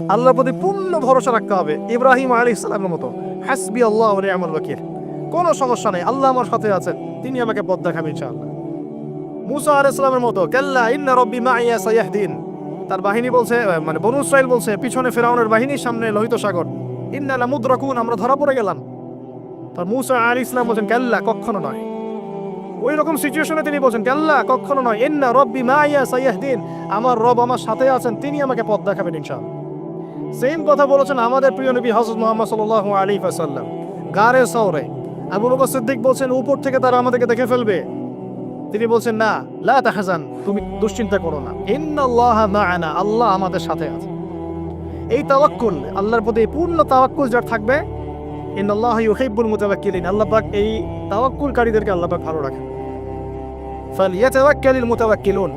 আল্লাহর প্রতি পূর্ণ ভরসা রাখতে হবে ইব্রাহিম আলাইহিস সালামের মতো, হাসবি আল্লাহ ওয়া নি'মাল ওয়াকিল, কোনো সমস্যা নেই, আল্লাহ আমার সাথে আছেন, তিনি আমাকে পথ দেখাবেন ইনশাআল্লাহ। মুসা আলাইহিস সালামের মতো, কাল্লা ইন্না রাব্বি মাইয়া সায়াহদিন, তার বাহিনী বলছে, মানে বনু ইসরাইল বলছে, পিছনে ফিরআউনের বাহিনী, সামনে লোহিত সাগর, ইন্না লামুদরাকুন, আমরা ধরা পড়ে গেলাম। তার মুসা আলাইহিস সালাম বলেন, কাল্লা, কখনো নয়। ওই রকম সিচুয়েশনে তিনি বলছেন, কাল্লা, কখনো নয়, ইন্না রাব্বি মাইয়া সায়াহদিন, আমার রব আমার সাথে আছেন, তিনি আমাকে পথ দেখাবেন ইনশাআল্লাহ। সেম কথা বলেছেন আমাদের প্রিয় নবী হযরত মুহাম্মদ সাল্লাল্লাহু আলাইহি ওয়াসাল্লাম গারে সওরে। আবু বকর সিদ্দিক বলছেন, উপর থেকে তারা আমাদেরকে দেখে ফেলবে, তিনি বলছেন, না, লা তাহজান, তুমি দুশ্চিন্তা করো না, ইন্নাল্লাহা মা'ানা, আল্লাহ আমাদের সাথে আছে। এই তাওয়াক্কুল, আল্লাহর প্রতি পূর্ণ তাওয়াক্কুল যার থাকবে, ইন্নাল্লাহা ইউহিব্বুল মুতাওয়াক্কিলিন, আল্লাহ পাক এই তাওয়াক্কুলকারীদেরকে আল্লাহ পাক ভালো রাখেন। ফালিয়াতাওয়াক্কালিল মুতাওয়াক্কিলুন,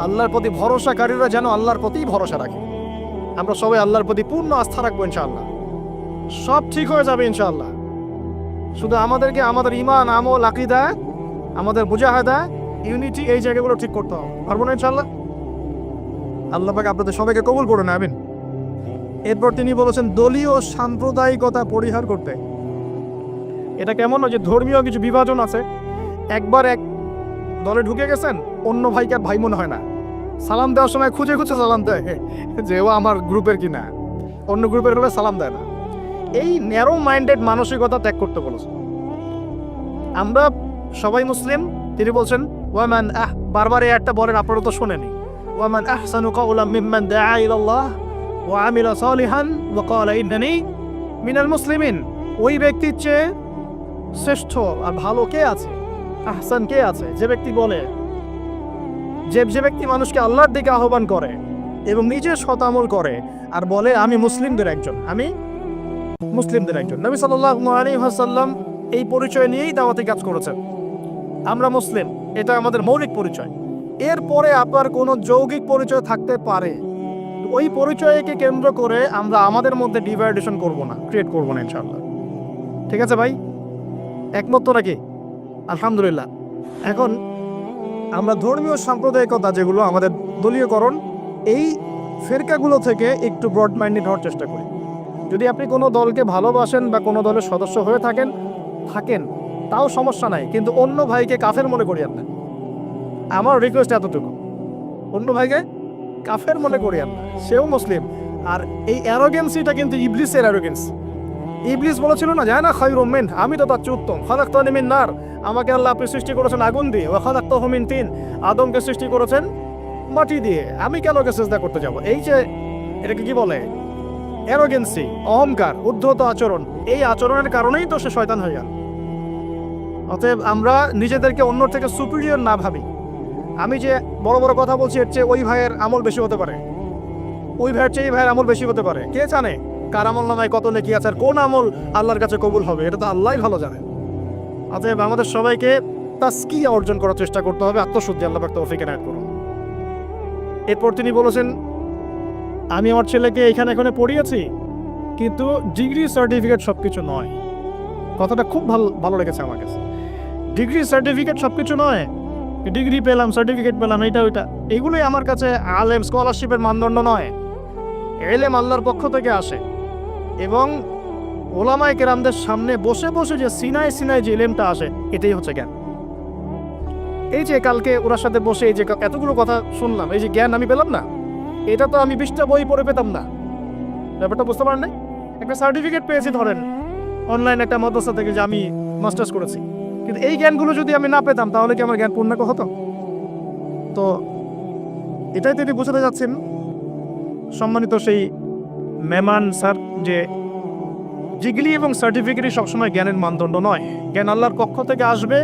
আল্লাহর প্রতি ভরসাকারীরা যেন আল্লাহর প্রতিই ভরসা রাখে। আমরা সবাই আল্লাহর প্রতি পূর্ণ আস্থা রাখবো ইনশাআল্লাহ, সব ঠিক হয়ে যাবে ইনশাআল্লাহ। শুধু আমাদেরকে আমাদের ঈমান, আমল, আকীদা, আমাদের মুজাহাদা, ইউনিটি, এই জায়গাগুলো ঠিক করতে হবে, পারবো না ইনশাআল্লাহ। আল্লাহ পাক আপনাদের সবাইকে কবুল করুন, আমিন। এরপর তিনি বলেছেন দলীয় সাম্প্রদায়িকতা পরিহার করতে। এটা কেমন না যে ধর্মীয় কিছু বিভাজন আছে, একবার এক দলে ঢুকে গেছেন, অন্য ভাইকে আর ভাই মনে হয় না, সালাম দেওয়ার সময় খুঁজে খুঁজে সালাম দেয় যে ও আমার গ্রুপের কিনা, অন্য গ্রুপের হলে সালাম দেয় না। এই ন্যারো মাইন্ডেড মানসিকতা ত্যাগ করতে বলেছে। আমরা সবাই মুসলিম, তিনি বলছেন ওয়ামান বারবার এই একটা বলেন, আপনারা তো শোনেনি, ওয়ামান আহসানু কাওলাম মিম্মান দাআ ইলাল্লাহ ওয়া আমিলা সালিহান ওয়া ক্বালা ইন্নানি মিনাল মুসলিমিন। ওই ব্যক্তির চেয়ে শ্রেষ্ঠ আর ভালো কে আছে, আহসান কে আছে, যে ব্যক্তি বলে, যে ব্যক্তি মানুষকে আল্লাহর দিকে আহ্বান করে এবং নিজে সৎ আমল করে আর বলে আমি মুসলিমদের একজন, আমি মুসলিমদের একজন। নবী সাল্লাল্লাহু আলাইহি ওয়াসাল্লাম এই পরিচয় নিয়েই দাওয়াতি কাজ করেছেন, আমরা মুসলিম, এটা আমাদের মৌলিক পরিচয়। এরপরে আপনার কোনো যৌগিক পরিচয় থাকতে পারে, ওই পরিচয়কে কেন্দ্র করে আমরা আমাদের মধ্যে ডিভাইডেশন করব না, ক্রিয়েট করব না ইনশাআল্লাহ। ঠিক আছে ভাই, একমত তো নাকি? আলহামদুলিল্লাহ। এখন আমরা ধর্মীয় সাম্প্রদায়িকতা, যেগুলো আমাদের দলীয়করণ, এই ফেরকাগুলো থেকে একটু ব্রড মাইন্ডেড হওয়ার চেষ্টা করি। যদি আপনি কোনো দলকে ভালোবাসেন বা কোনো দলের সদস্য হয়ে থাকেন, তাও সমস্যা নাই, কিন্তু অন্য ভাইকে কাফের মনে করিয়েন না। আমার রিকোয়েস্ট এতটুকু, অন্য ভাইকে কাফের মনে করিয়েন না, সেও মুসলিম। আর এই অ্যারোগেন্সিটা কিন্তু ইবলিসের অ্যারোগেন্স। ইবলিস বলেছিল না, জানা খায়রুম মিন, আমি তো তার চেয়ে উত্তম, খালাকতানি মিন নার, আমাকে আল্লাহ আপনি সৃষ্টি করেছেন আগুন দিয়ে, ওয়া খালাকতাহু মিন তিন, আদমকে সৃষ্টি করেছেন মাটি দিয়ে, আমি কেন ওকে সিজদা করতে যাব? এই যে এটাকে কি বলে, অ্যারোগেন্সি, অহংকার, উদ্ধত আচরণ, এই আচরণের কারণেই তো সে শয়তান হয়ে গেল। অতএব আমরা নিজেদেরকে অন্য থেকে সুপিরিয়র না ভাবি। আমি যে বড় বড় কথা বলছি, এর চেয়ে ওই ভাইয়ের আমল বেশি হতে পারে, ওই ভাইয়ের চেয়ে এই ভাইয়ের আমল বেশি হতে পারে, কে জানে কার আমল নামায় কত নেকি আছে আর কোন আমল আল্লাহর কাছে কবুল হবে, এটা তো আল্লাহই ভালো জানে। অতএব আমাদের সবাইকে তাসকিয়া অর্জন করার চেষ্টা করতে হবে, আত্মশুদ্ধি, আল্লাহ পাক তৌফিক এনায়েত করুন। এরপর তিনি বলেছেন, আমি আমার ছেলেকে এখানে পড়িয়েছি, কিন্তু ডিগ্রি সার্টিফিকেট সবকিছু নয়। কথাটা খুব ভালো লেগেছে আমার কাছে। ডিগ্রি সার্টিফিকেট সবকিছু নয়, ডিগ্রি পেলাম, সার্টিফিকেট পেলাম, এটা ওইটা, এগুলোই আমার কাছে আলেম, স্কলারশিপের মানদণ্ড নয়। এলেম আল্লাহর পক্ষ থেকে আসে, এবং ওলামায়ে কেরামদের সামনে বসে বসে যে সিনায় সিনায় যে এলেমটা আসে, এটাই হচ্ছে জ্ঞান। এই যে কালকে ওনার সাথে বসে এই যে এতগুলো কথা শুনলাম, এই যে জ্ঞান আমি পেলাম না, এটা তো আমি 20টা বই পড়ে পেতাম না। ব্যাপারটা বুঝতে পারেন না? একটা সার্টিফিকেট পেয়েছি ধরেন অনলাইন একটা মাদ্রাসা থেকে যে আমি মাস্টার্স করেছি, কিন্তু এই জ্ঞানগুলো যদি আমি না পেতাম, তাহলে কি আমার জ্ঞান পূর্ণাঙ্গ হতো? তো এটাই তিনি বোঝাতে যাচ্ছেন সম্মানিত সেই মেমান স্যার, যে ডিগ্রি এবং সার্টিফিকেটই সবসময় জ্ঞানের মানদণ্ড নয়। জ্ঞান আল্লাহর পক্ষ থেকে আসবে,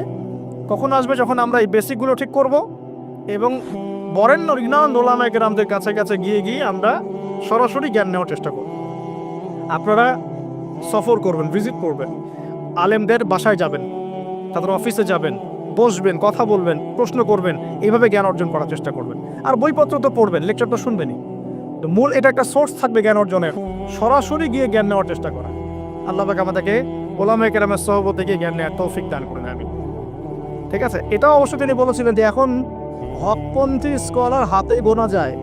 কখন আসবে? যখন আমরা এই বেসিকগুলো ঠিক করব এবং বরেণ্য রিনাউন্ড ওলামায়ে কেরামদের কাছে কাছে গিয়ে আমরা সরাসরি জ্ঞান নেওয়ার চেষ্টা করব। আপনারা সফর করবেন, ভিজিট করবেন, আলেমদের বাসায় যাবেন, তাদের অফিসে যাবেন, বসবেন, কথা বলবেন, প্রশ্ন করবেন, এইভাবে জ্ঞান অর্জন করার চেষ্টা করবেন। আর বইপত্র তো পড়বেন, লেকচার তো শুনবেনই, তো মূল এটা একটা সোর্স থাকবে জ্ঞান অর্জনের, সরাসরি গিয়ে জ্ঞান নেওয়ার চেষ্টা করা। আল্লাহ পাক আমাদেরকে ওলামায়ে কেরামের সহবতে গিয়ে জ্ঞান নেওয়ার তৌফিক দান করেন, আমিন। ঠিক আছে, এটাও অবশ্য তিনি বলেছিলেন যে এখন হকপন্থী স্কলার হাতেই গোনা যায়,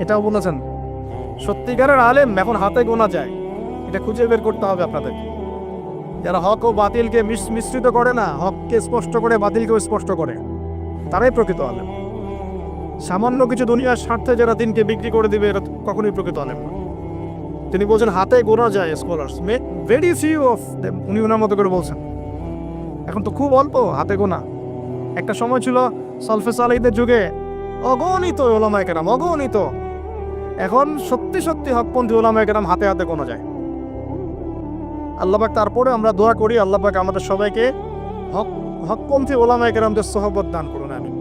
এটাও বলেছেন। সত্যিকারের আলেম এখন হাতে গোনা যায়, এটা খুঁজে বের করতে হবে আপনাদের। যারা হক ও বাতিলকে মিশ্রিত করে না, হককে স্পষ্ট করে বাতিলকেও স্পষ্ট করে, তারাই প্রকৃত আলেম। সামান্য কিছু দুনিয়ার স্বার্থে যারা দিনকে বিক্রি করে দিবে, এরা কখনোই প্রকৃত আলেম না। তিনি বলছেন হাতে গোনা যায় scholars, very few of them, উনি ওনার মতো করে বলছেন। এখন তো খুব অল্প হাতে গোনা। একটা সময় ছিল সলফে সালেহীদের যুগে অগণিত ওলামায়ে কেরাম, অগণিত। এখন সত্যি সত্যি হকপন্থী ওলামায়ে কেরাম হাতে হাতে গোনা যায়। আল্লাহ পাক তারপরে আমরা দোয়া করি, আল্লাহ পাক আমাদের সবাইকে হকপন্থী ওলামায়ে কেরামদের সোহবত দান করুন, আমিন।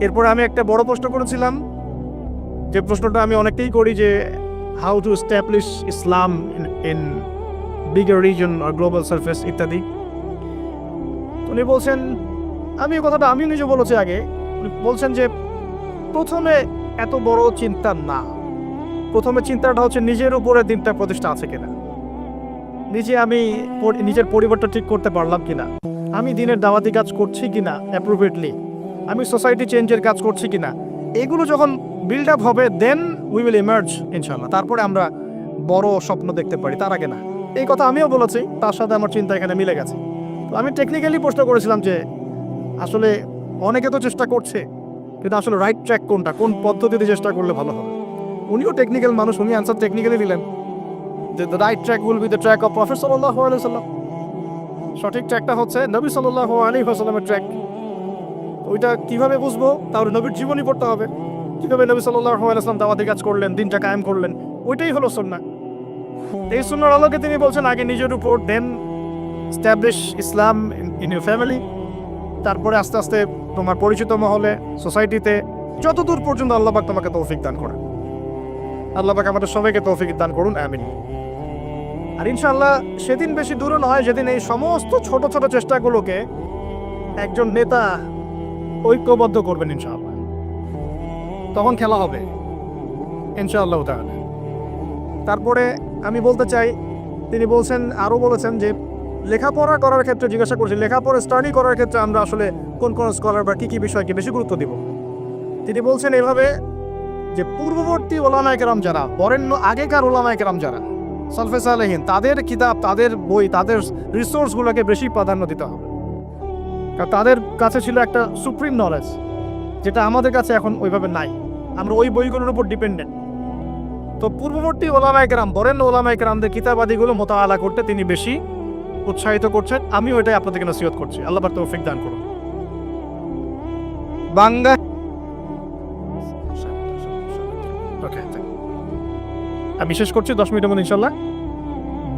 এরপরে আমি একটা বড় প্রশ্ন করেছিলাম, যে প্রশ্নটা আমি অনেকটাই করি, যে how to establish Islam in bigger reason or global surface ইত্যাদি। উনি বলছেন, আমি এই কথাটা আমি নিজে বলেছি আগে, উনি বলছেন যে প্রথমে এত বড় চিন্তা না, প্রথমে চিন্তাটা হচ্ছে নিজের উপরে দিনটা প্রতিষ্ঠা আছে কিনা, আমি নিজের পরিবারটা ঠিক করতে পারলাম কিনা, আমি দিনের দাওয়াতি কাজ করছি কিনা অ্যাপ্রোপ্রিয়েটলি, আমি সোসাইটি চেঞ্জের কাজ করছি কিনা। এগুলো যখন বিল্ড আপ হবে, দেন উই উইল ইমার্জ ইনশাল্লাহ। তারপরে আমরা বড় স্বপ্ন দেখতে পারি, তার আগে না। এই কথা আমিও বলেছি, তার সাথে আমার চিন্তা এখানে মিলে গেছে। তো আমি টেকনিক্যালি প্রশ্ন করেছিলাম যে আসলে অনেকে তো চেষ্টা করছে, কিন্তু আসলে রাইট ট্র্যাক কোনটা, কোন পদ্ধতিতে চেষ্টা করলে ভালো হবে। উনিও টেকনিক্যাল মানুষ, উনি অ্যান্সার টেকনিক্যালি দিলেন যে the right track will be the track of prophet সাল্লাল্লাহু আলাইহি ওয়াসাল্লাম। সঠিক ট্র্যাকটা হচ্ছে নবী সাল্লাল্লাহু আলাইহি ওয়াসাল্লামের ট্র্যাক। ওইটা কিভাবে বুঝবো? তাহলে নবীর জীবনী পড়তে হবে, কিভাবে নবী সাল্লাল্লাহু আলাইহি ওয়াসাল্লাম দাওয়াতি কাজ করলেন, দিনটা কায়েম করলেন, ওইটাই হলো সুন্নাহ। এই সুন্নাহর আলোকে তিনি বলছেন আগে নিজের উপর, then establish Islam in your family, তারপরে আস্তে আস্তে তোমার পরিচিত মহলে, সোসাইটিতে, যতদূর পর্যন্ত আল্লাহ পাক তোমাকে তৌফিক দান করেন। আল্লাহ পাক আমাদের সবাইকে তৌফিক দান করুন, আমিন। আর ইনশাআল্লাহ সেদিন বেশি দূর নয়, যেদিন এই সমস্ত ছোট ছোট চেষ্টাগুলোকে একজন নেতা ঐক্যবদ্ধ করবেন ইনশাআল্লাহ, তখন খেলা হবে ইনশাআল্লাহ তাআলা। তারপরে আমি বলতে চাই, তিনি বলছেন, আরও বলেছেন যে লেখাপড়া করার ক্ষেত্রে, জিজ্ঞাসা করছি লেখাপড়া স্টাডি করার ক্ষেত্রে আমরা আসলে কোন কোন স্কলার বা কী কী বিষয়কে বেশি গুরুত্ব দিব। তিনি বলছেন এভাবে যে পূর্ববর্তী ওলামায়ে কেরাম যারা, বরেণ্য আগেকার ওলামায়ে কেরাম যারা, সলফে সালেহীন, তাদের কিতাব, তাদের বই, তাদের রিসোর্সগুলোকে বেশি প্রাধান্য দিতে হবে। কারণ তাদের কাছে ছিল একটা সুপ্রিম নলেজ, যেটা আমাদের কাছে এখন ওইভাবে নাই, আমরা ওই বইগুলোর উপর ডিপেন্ডেন্ট। তো পূর্ববর্তী ওলামায়ে কেরাম, বরেণ্য ওলামায়ে কেরামদের কিতাবাদিগুলো মোতাআলা করতে তিনি বেশি উৎসাহিত করছেন। আমিও এটাই আপনাদেরকে নসিহত করছি, আল্লাহ পাক তৌফিক দান করুন। বাংলা আমি শেষ করছি 10 মিনিটের মধ্যে ইনশাল্লাহ।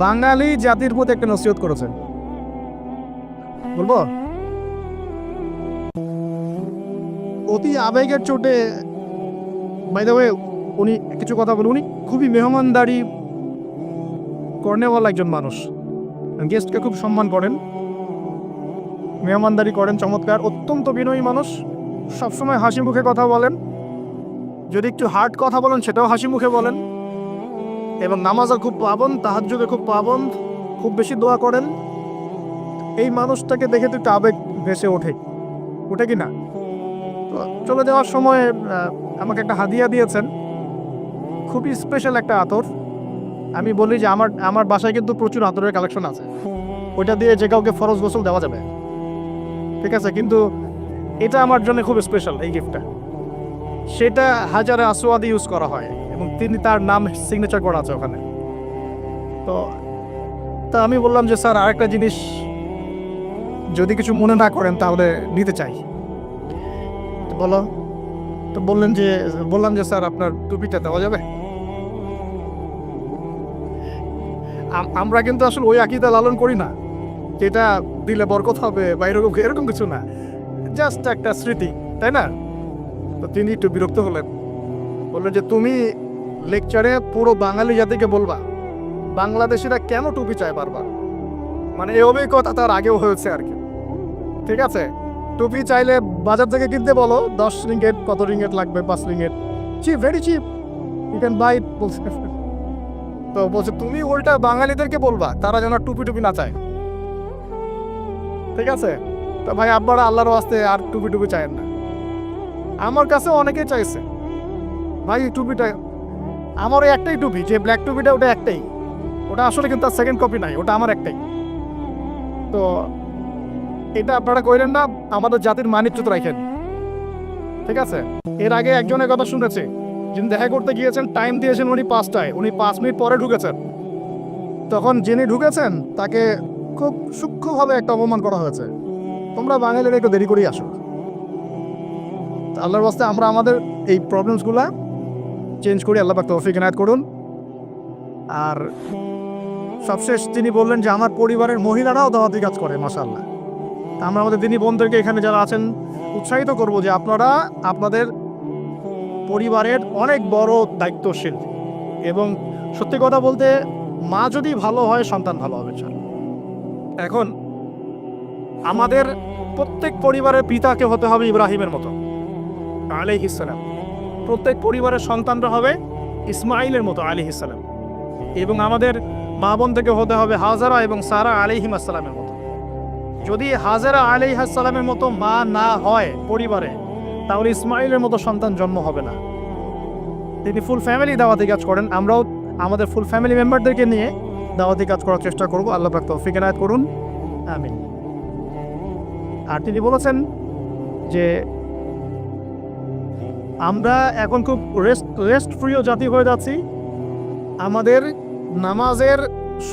বাঙালি জাতির প্রতি একটা নসিহত করেছেন, বলবো? অতি আবেগের চোটে, বাই দ্য ওয়ে, উনি কিছু কথা বলেন, উনি খুবই মেহমানদারি কর্নেওয়ালা একজন মানুষ, গেস্টকে খুব সম্মান করেন, মেহমানদারি করেন চমৎকার, অত্যন্ত বিনয়ী মানুষ, সবসময় হাসি মুখে কথা বলেন, যদি একটু হার্ড কথা বলেন সেটাও হাসি মুখে বলেন, এবং নামাজও খুব পাবন্দ, তাহাজ্জুদে খুব পাবন্দ, খুব বেশি দোয়া করেন। এই মানুষটাকে দেখে তো একটু আবেগ ভেসে ওঠে কি না? তো চলে যাওয়ার সময় আমাকে একটা হাদিয়া দিয়েছেন, খুবই স্পেশাল একটা আতর। আমি বলি যে আমার বাসায় কিন্তু প্রচুর আতরের কালেকশন আছে, ওইটা দিয়ে যে কাউকে ফরজ গোসল দেওয়া যাবে, ঠিক আছে, কিন্তু এটা আমার জন্য খুব স্পেশাল এই গিফটটা। সেটা হাজারে আসওয়াদ ইউজ করা হয় এবং তার নাম সিগনেচার করা আছে ওখানে। তো আমি বললাম যে স্যার, আরেকটা জিনিস যদি কিছু মনে না করেন তাহলে নিতে চাই। বলো। তো বললাম যে স্যার, আপনার টুপিটা দেওয়া যাবে? আমরা কিন্তু আসলে ওই আকীদা লালন করি না যেটা দিলে বরকত হবে বা এরকম কিছু না, জাস্ট একটা স্মৃতি, তাই না? তো তিনি একটু বিরক্ত হলেন, বললেন যে তুমি লেকচারে পুরো বাঙালি জাতিকে বলবা বাংলাদেশিরা কেন টুপি চায় বারবার। মানে এই অভিজ্ঞতা তার আগেও হয়েছে আর কি, ঠিক আছে? টুপি চাইলে বাজার থেকে কিনতে বলো, 10 রিঙ্গেট, কত রিঙ্গেট লাগবে, 5 ringgit, cheap, very cheap, you can buy it বলছে। তো বলছে তুমি উল্টা বাঙালিদেরকে বলবা তারা যেন টুপি না চায়, ঠিক আছে? তো ভাই, আপনারা আল্লাহর ওয়াস্তে আর টুপি চায়েন না। আমার কাছে অনেকেই চাইছে, ভাই টুপিটা আমার ওই একটাই টুপি, যে ব্ল্যাক টুপিটা ওটা একটাই, ওটা আসলে কিন্তু তার সেকেন্ড কপি নাই, ওটা আমার একটাই। তো এটা আপনারা কইলেন না, আমাদের জাতির মানিজ্যত রাখেন, ঠিক আছে? এর আগে একজনের কথা শুনেছি, যিনি দেখা করতে গিয়েছেন, টাইম দিয়েছেন উনি 5টায়, উনি 5 মিনিট পরে ঢুকেছেন। তখন যিনি ঢুকেছেন তাকে খুব সূক্ষ্মভাবে একটা অপমান করা হয়েছে, তোমরা বাঙালিরা একটু দেরি করেই আসো। আল্লাহর বাস্তে আমরা আমাদের এই প্রবলেমসগুলা চেঞ্জ করি, আল্লাহ পাক তৌফিক ইনায়াত করুন। আর সবশেষ তিনি বললেন যে আমার পরিবারের মহিলারাও দাওয়াতি কাজ করে, মাশাআল্লাহ। তা আমরা আমাদের দিনী বোনদেরকে এখানে যারা আছেন উৎসাহিত করব যে আপনারা আপনাদের পরিবারের অনেক বড় দায়িত্বশীল, এবং সত্যি কথা বলতে মা যদি ভালো হয় সন্তান ভালো হবে। এখন আমাদের প্রত্যেক পরিবারের পিতাকে হতে হবে ইব্রাহিমের মতো আলাইহিস সালাম, প্রত্যেক পরিবারের সন্তানরা হবে ইসমাইলের মতো আলাইহিস সালাম, এবং আমাদের মা বোন থেকে হতে হবে হাজারা এবং সারা আলাইহিম আসসালামের মতো। যদি হাজারা আলাইহিস সালামের মতো মা না হয় পরিবারে, তাহলে ইসমাইলের মতো সন্তান জন্ম হবে না। তিনি ফুল ফ্যামিলি দাওয়াতি কাজ করেন, আমরাও আমাদের ফুল ফ্যামিলি মেম্বারদেরকে নিয়ে দাওয়াতি কাজ করার চেষ্টা করব। আল্লাহ পাক তৌফিক ইনায়াত করুন, আমিন। আর তিনি বলেছেন যে আমরা এখন খুব রেস্ট ফ্রিও জাতি হয়ে যাচ্ছি, আমাদের নামাজের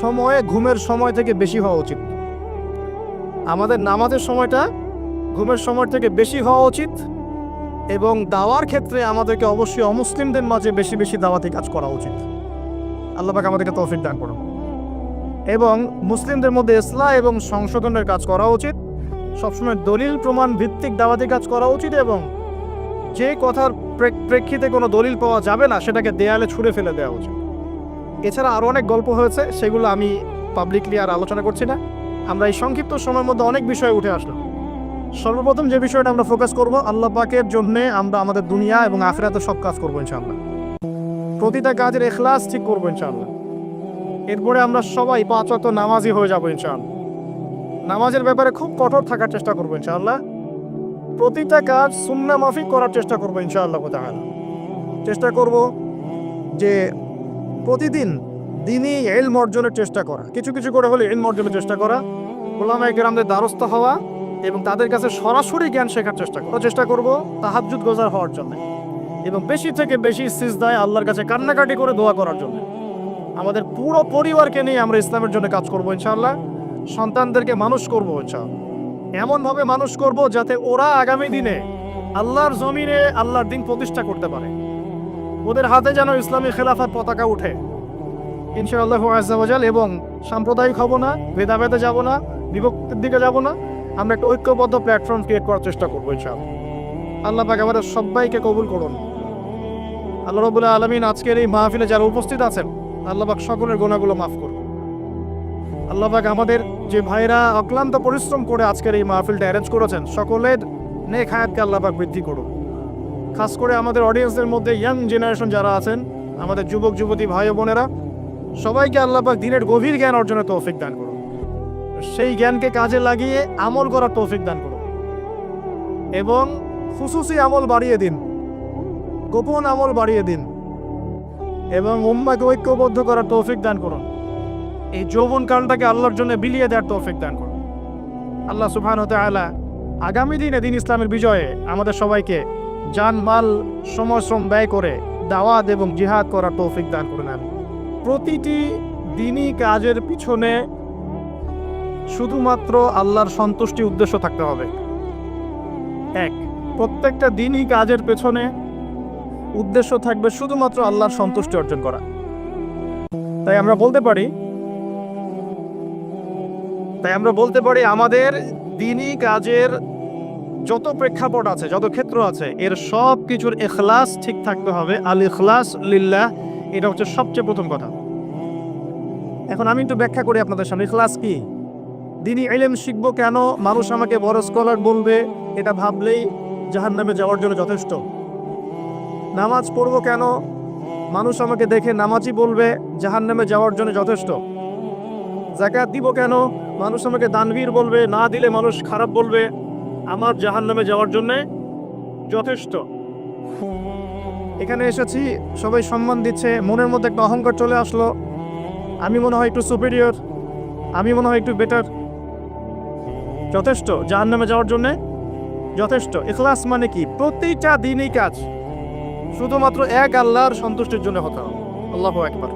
সময় ঘুমের সময় থেকে বেশি হওয়া উচিত, আমাদের নামাজের সময়টা ঘুমের সময় থেকে বেশি হওয়া উচিত, এবং দাওয়ার ক্ষেত্রে আমাদেরকে অবশ্যই অমুসলিমদের মাঝে বেশি বেশি দাওয়াতি কাজ করা উচিত। আল্লাহ পাক আমাদেরকে তৌফিক দান করুন। এবং মুসলিমদের মধ্যে ইসলাহ এবং সংশোধনের কাজ করা উচিত, সবসময় দলিল প্রমাণ ভিত্তিক দাওয়াতি কাজ করা উচিত, এবং যে কথার প্রেক্ষিতে কোনো দলিল পাওয়া যাবে না সেটাকে দেয়ালে ছুঁড়ে ফেলে দেওয়া উচিত। এছাড়া আরও অনেক গল্প হয়েছে, সেগুলো আমি পাবলিকলি আর আলোচনা করছি না। আমরা এই সংক্ষিপ্ত সময়ের মধ্যে অনেক বিষয় উঠে আসলো। সর্বপ্রথম যে বিষয়টা আমরা ফোকাস করব, আল্লাহ পাকের জন্যে আমরা আমাদের দুনিয়া এবং আখিরাতে সব কাজ করবো ইনশাআল্লাহ, প্রতিটা কাজের ইখলাস ঠিক করবো ইনশাআল্লাহ। এরপরে আমরা সবাই 5 ওয়াক্ত নামাজি হয়ে যাবো ইনশাআল্লাহ। নামাজের ব্যাপারে খুব কঠোর থাকার চেষ্টা করবো ইনশাআল্লাহ। প্রতিটা কাজ সুন্নাহ মাফিক করার চেষ্টা করবো ইনশাআল্লাহ তাআলা। চেষ্টা করব যে প্রতিদিন দ্বীনি ইলম অর্জনের চেষ্টা করা, কিছু কিছু করে হলে ইলম অর্জনের চেষ্টা করা, উলামায়ে কেরামদের দ্বারস্থ হওয়া এবং তাদের কাছে সরাসরি জ্ঞান শেখার চেষ্টা করব তাহাজ্জুদ গোজার হওয়ার জন্য, এবং বেশি থেকে বেশি সিজদায় আল্লাহর কাছে কান্নাকাটি করে দোয়া করার জন্য। আমাদের পুরো পরিবারকে নিয়ে আমরা ইসলামের জন্য কাজ করব ইনশাআল্লাহ। সন্তানদেরকে মানুষ করব ইনশাআল্লাহ, এমনভাবে মানুষ করব যাতে ওরা আগামী দিনে আল্লাহর জমিনে আল্লাহর দিন প্রতিষ্ঠা করতে পারে, ওদের হাতে যেন ইসলামী খেলাফাত পতাকা উঠে ইনশাআল্লাহু আযজা ওয়া জাল। এবং সাম্প্রদায়িক হব না, ভেদাভেদে যাব না, বিভক্তির দিকে যাব না, আমরা একটা ঐক্যবদ্ধ প্ল্যাটফর্ম ক্রিয়েট করার চেষ্টা করবো ইনশাআল্লাহ। আল্লাহ পাক আমাদের সবাইকে কবুল করুন। আল্লাহ রাব্বুল আলামিন আজকের এই মাহফিলে যারা উপস্থিত আছেন, আল্লাহ পাক সকলের গুনাহগুলো মাফ করুন। আল্লাহ পাক আমাদের যে ভাইরা অক্লান্ত পরিশ্রম করে আজকের এই মাহফিলটা অ্যারেঞ্জ করেছেন, সকলের নেক হায়াতকে আল্লাহ পাক বৃদ্ধি করুন। খাস করে আমাদের অডিয়েন্সের মধ্যে ইয়াং জেনারেশন যারা আছেন, আমাদের যুবক যুবতী ভাই ও বোনেরা, সবাইকে আল্লাহ পাক দ্বীনের গভীর জ্ঞান অর্জনের তৌফিক দান করুন, সেই জ্ঞানকে কাজে লাগিয়ে আমল করার তৌফিক দান করুন, এবং খুসুসি আমল বাড়িয়ে দিন, গোপন আমল বাড়িয়ে দিন, এবং উম্মাহকে ঐক্যবদ্ধ করার তৌফিক দান করুন। এই যৌবন কালটাকে আল্লাহর জন্য বিলিয়ে দেওয়ার তৌফিক দান করুন। আল্লাহ সুবহানাহু ওয়া তাআলা আগামী দিনে দ্বীন ইসলামের বিজয়ে আমাদের সবাইকে জান মাল সময় শ্রম ব্যয় করে দাওয়াত এবং জিহাদ করার তৌফিক দান করুন। আমি প্রতিটি দ্বীনি কাজের পিছনে শুধুমাত্র আল্লাহর সন্তুষ্টি উদ্দেশ্য থাকতে হবে। প্রত্যেকটা দ্বীনি কাজের পেছনে উদ্দেশ্য থাকবে শুধুমাত্র আল্লাহর সন্তুষ্টি অর্জন করা। তাই আমরা বলতে পারি আমাদের দ্বীনি কাজের যত প্রেক্ষাপট আছে, যত ক্ষেত্র আছে, এর সব কিছুর ইখলাস ঠিক থাকতে হবে। আল ইখলাস লিল্লাহ, এটা হচ্ছে সবচেয়ে প্রথম কথা। এখন আমি একটু ব্যাখ্যা করি আপনাদের সামনে ইখলাস কি। দ্বীনি ইলম শিখবো কেন, মানুষ আমাকে বড় স্কলার বলবে, এটা ভাবলেই জাহান্নামে যাওয়ার জন্য যথেষ্ট। নামাজ পড়বো কেন, মানুষ আমাকে দেখে নামাজি বলবে, জাহান্নামে যাওয়ার জন্য যথেষ্ট। যাকাত দিব কেন, মানুষ আমাকে দানবীর বলবে, না দিলে মানুষ খারাপ বলবে, আমার জাহান্নামে যাওয়ার জন্য যথেষ্ট। এখানে এসেছি, সবাই সম্মান দিচ্ছে, মনের মধ্যে একটা অহংকার চলে আসলো, আমি মনে হয় একটু সুপিরিয়র, আমি মনে হয় একটু বেটার। যথেষ্ট জাহান্নামে যাওয়ার জন্যে? যথেষ্ট। ইখলাস মানে কি? প্রতিটা দিনই কাজ শুধুমাত্র এক আল্লাহর সন্তুষ্টির জন্য হতে হবে। আল্লাহু আকবার।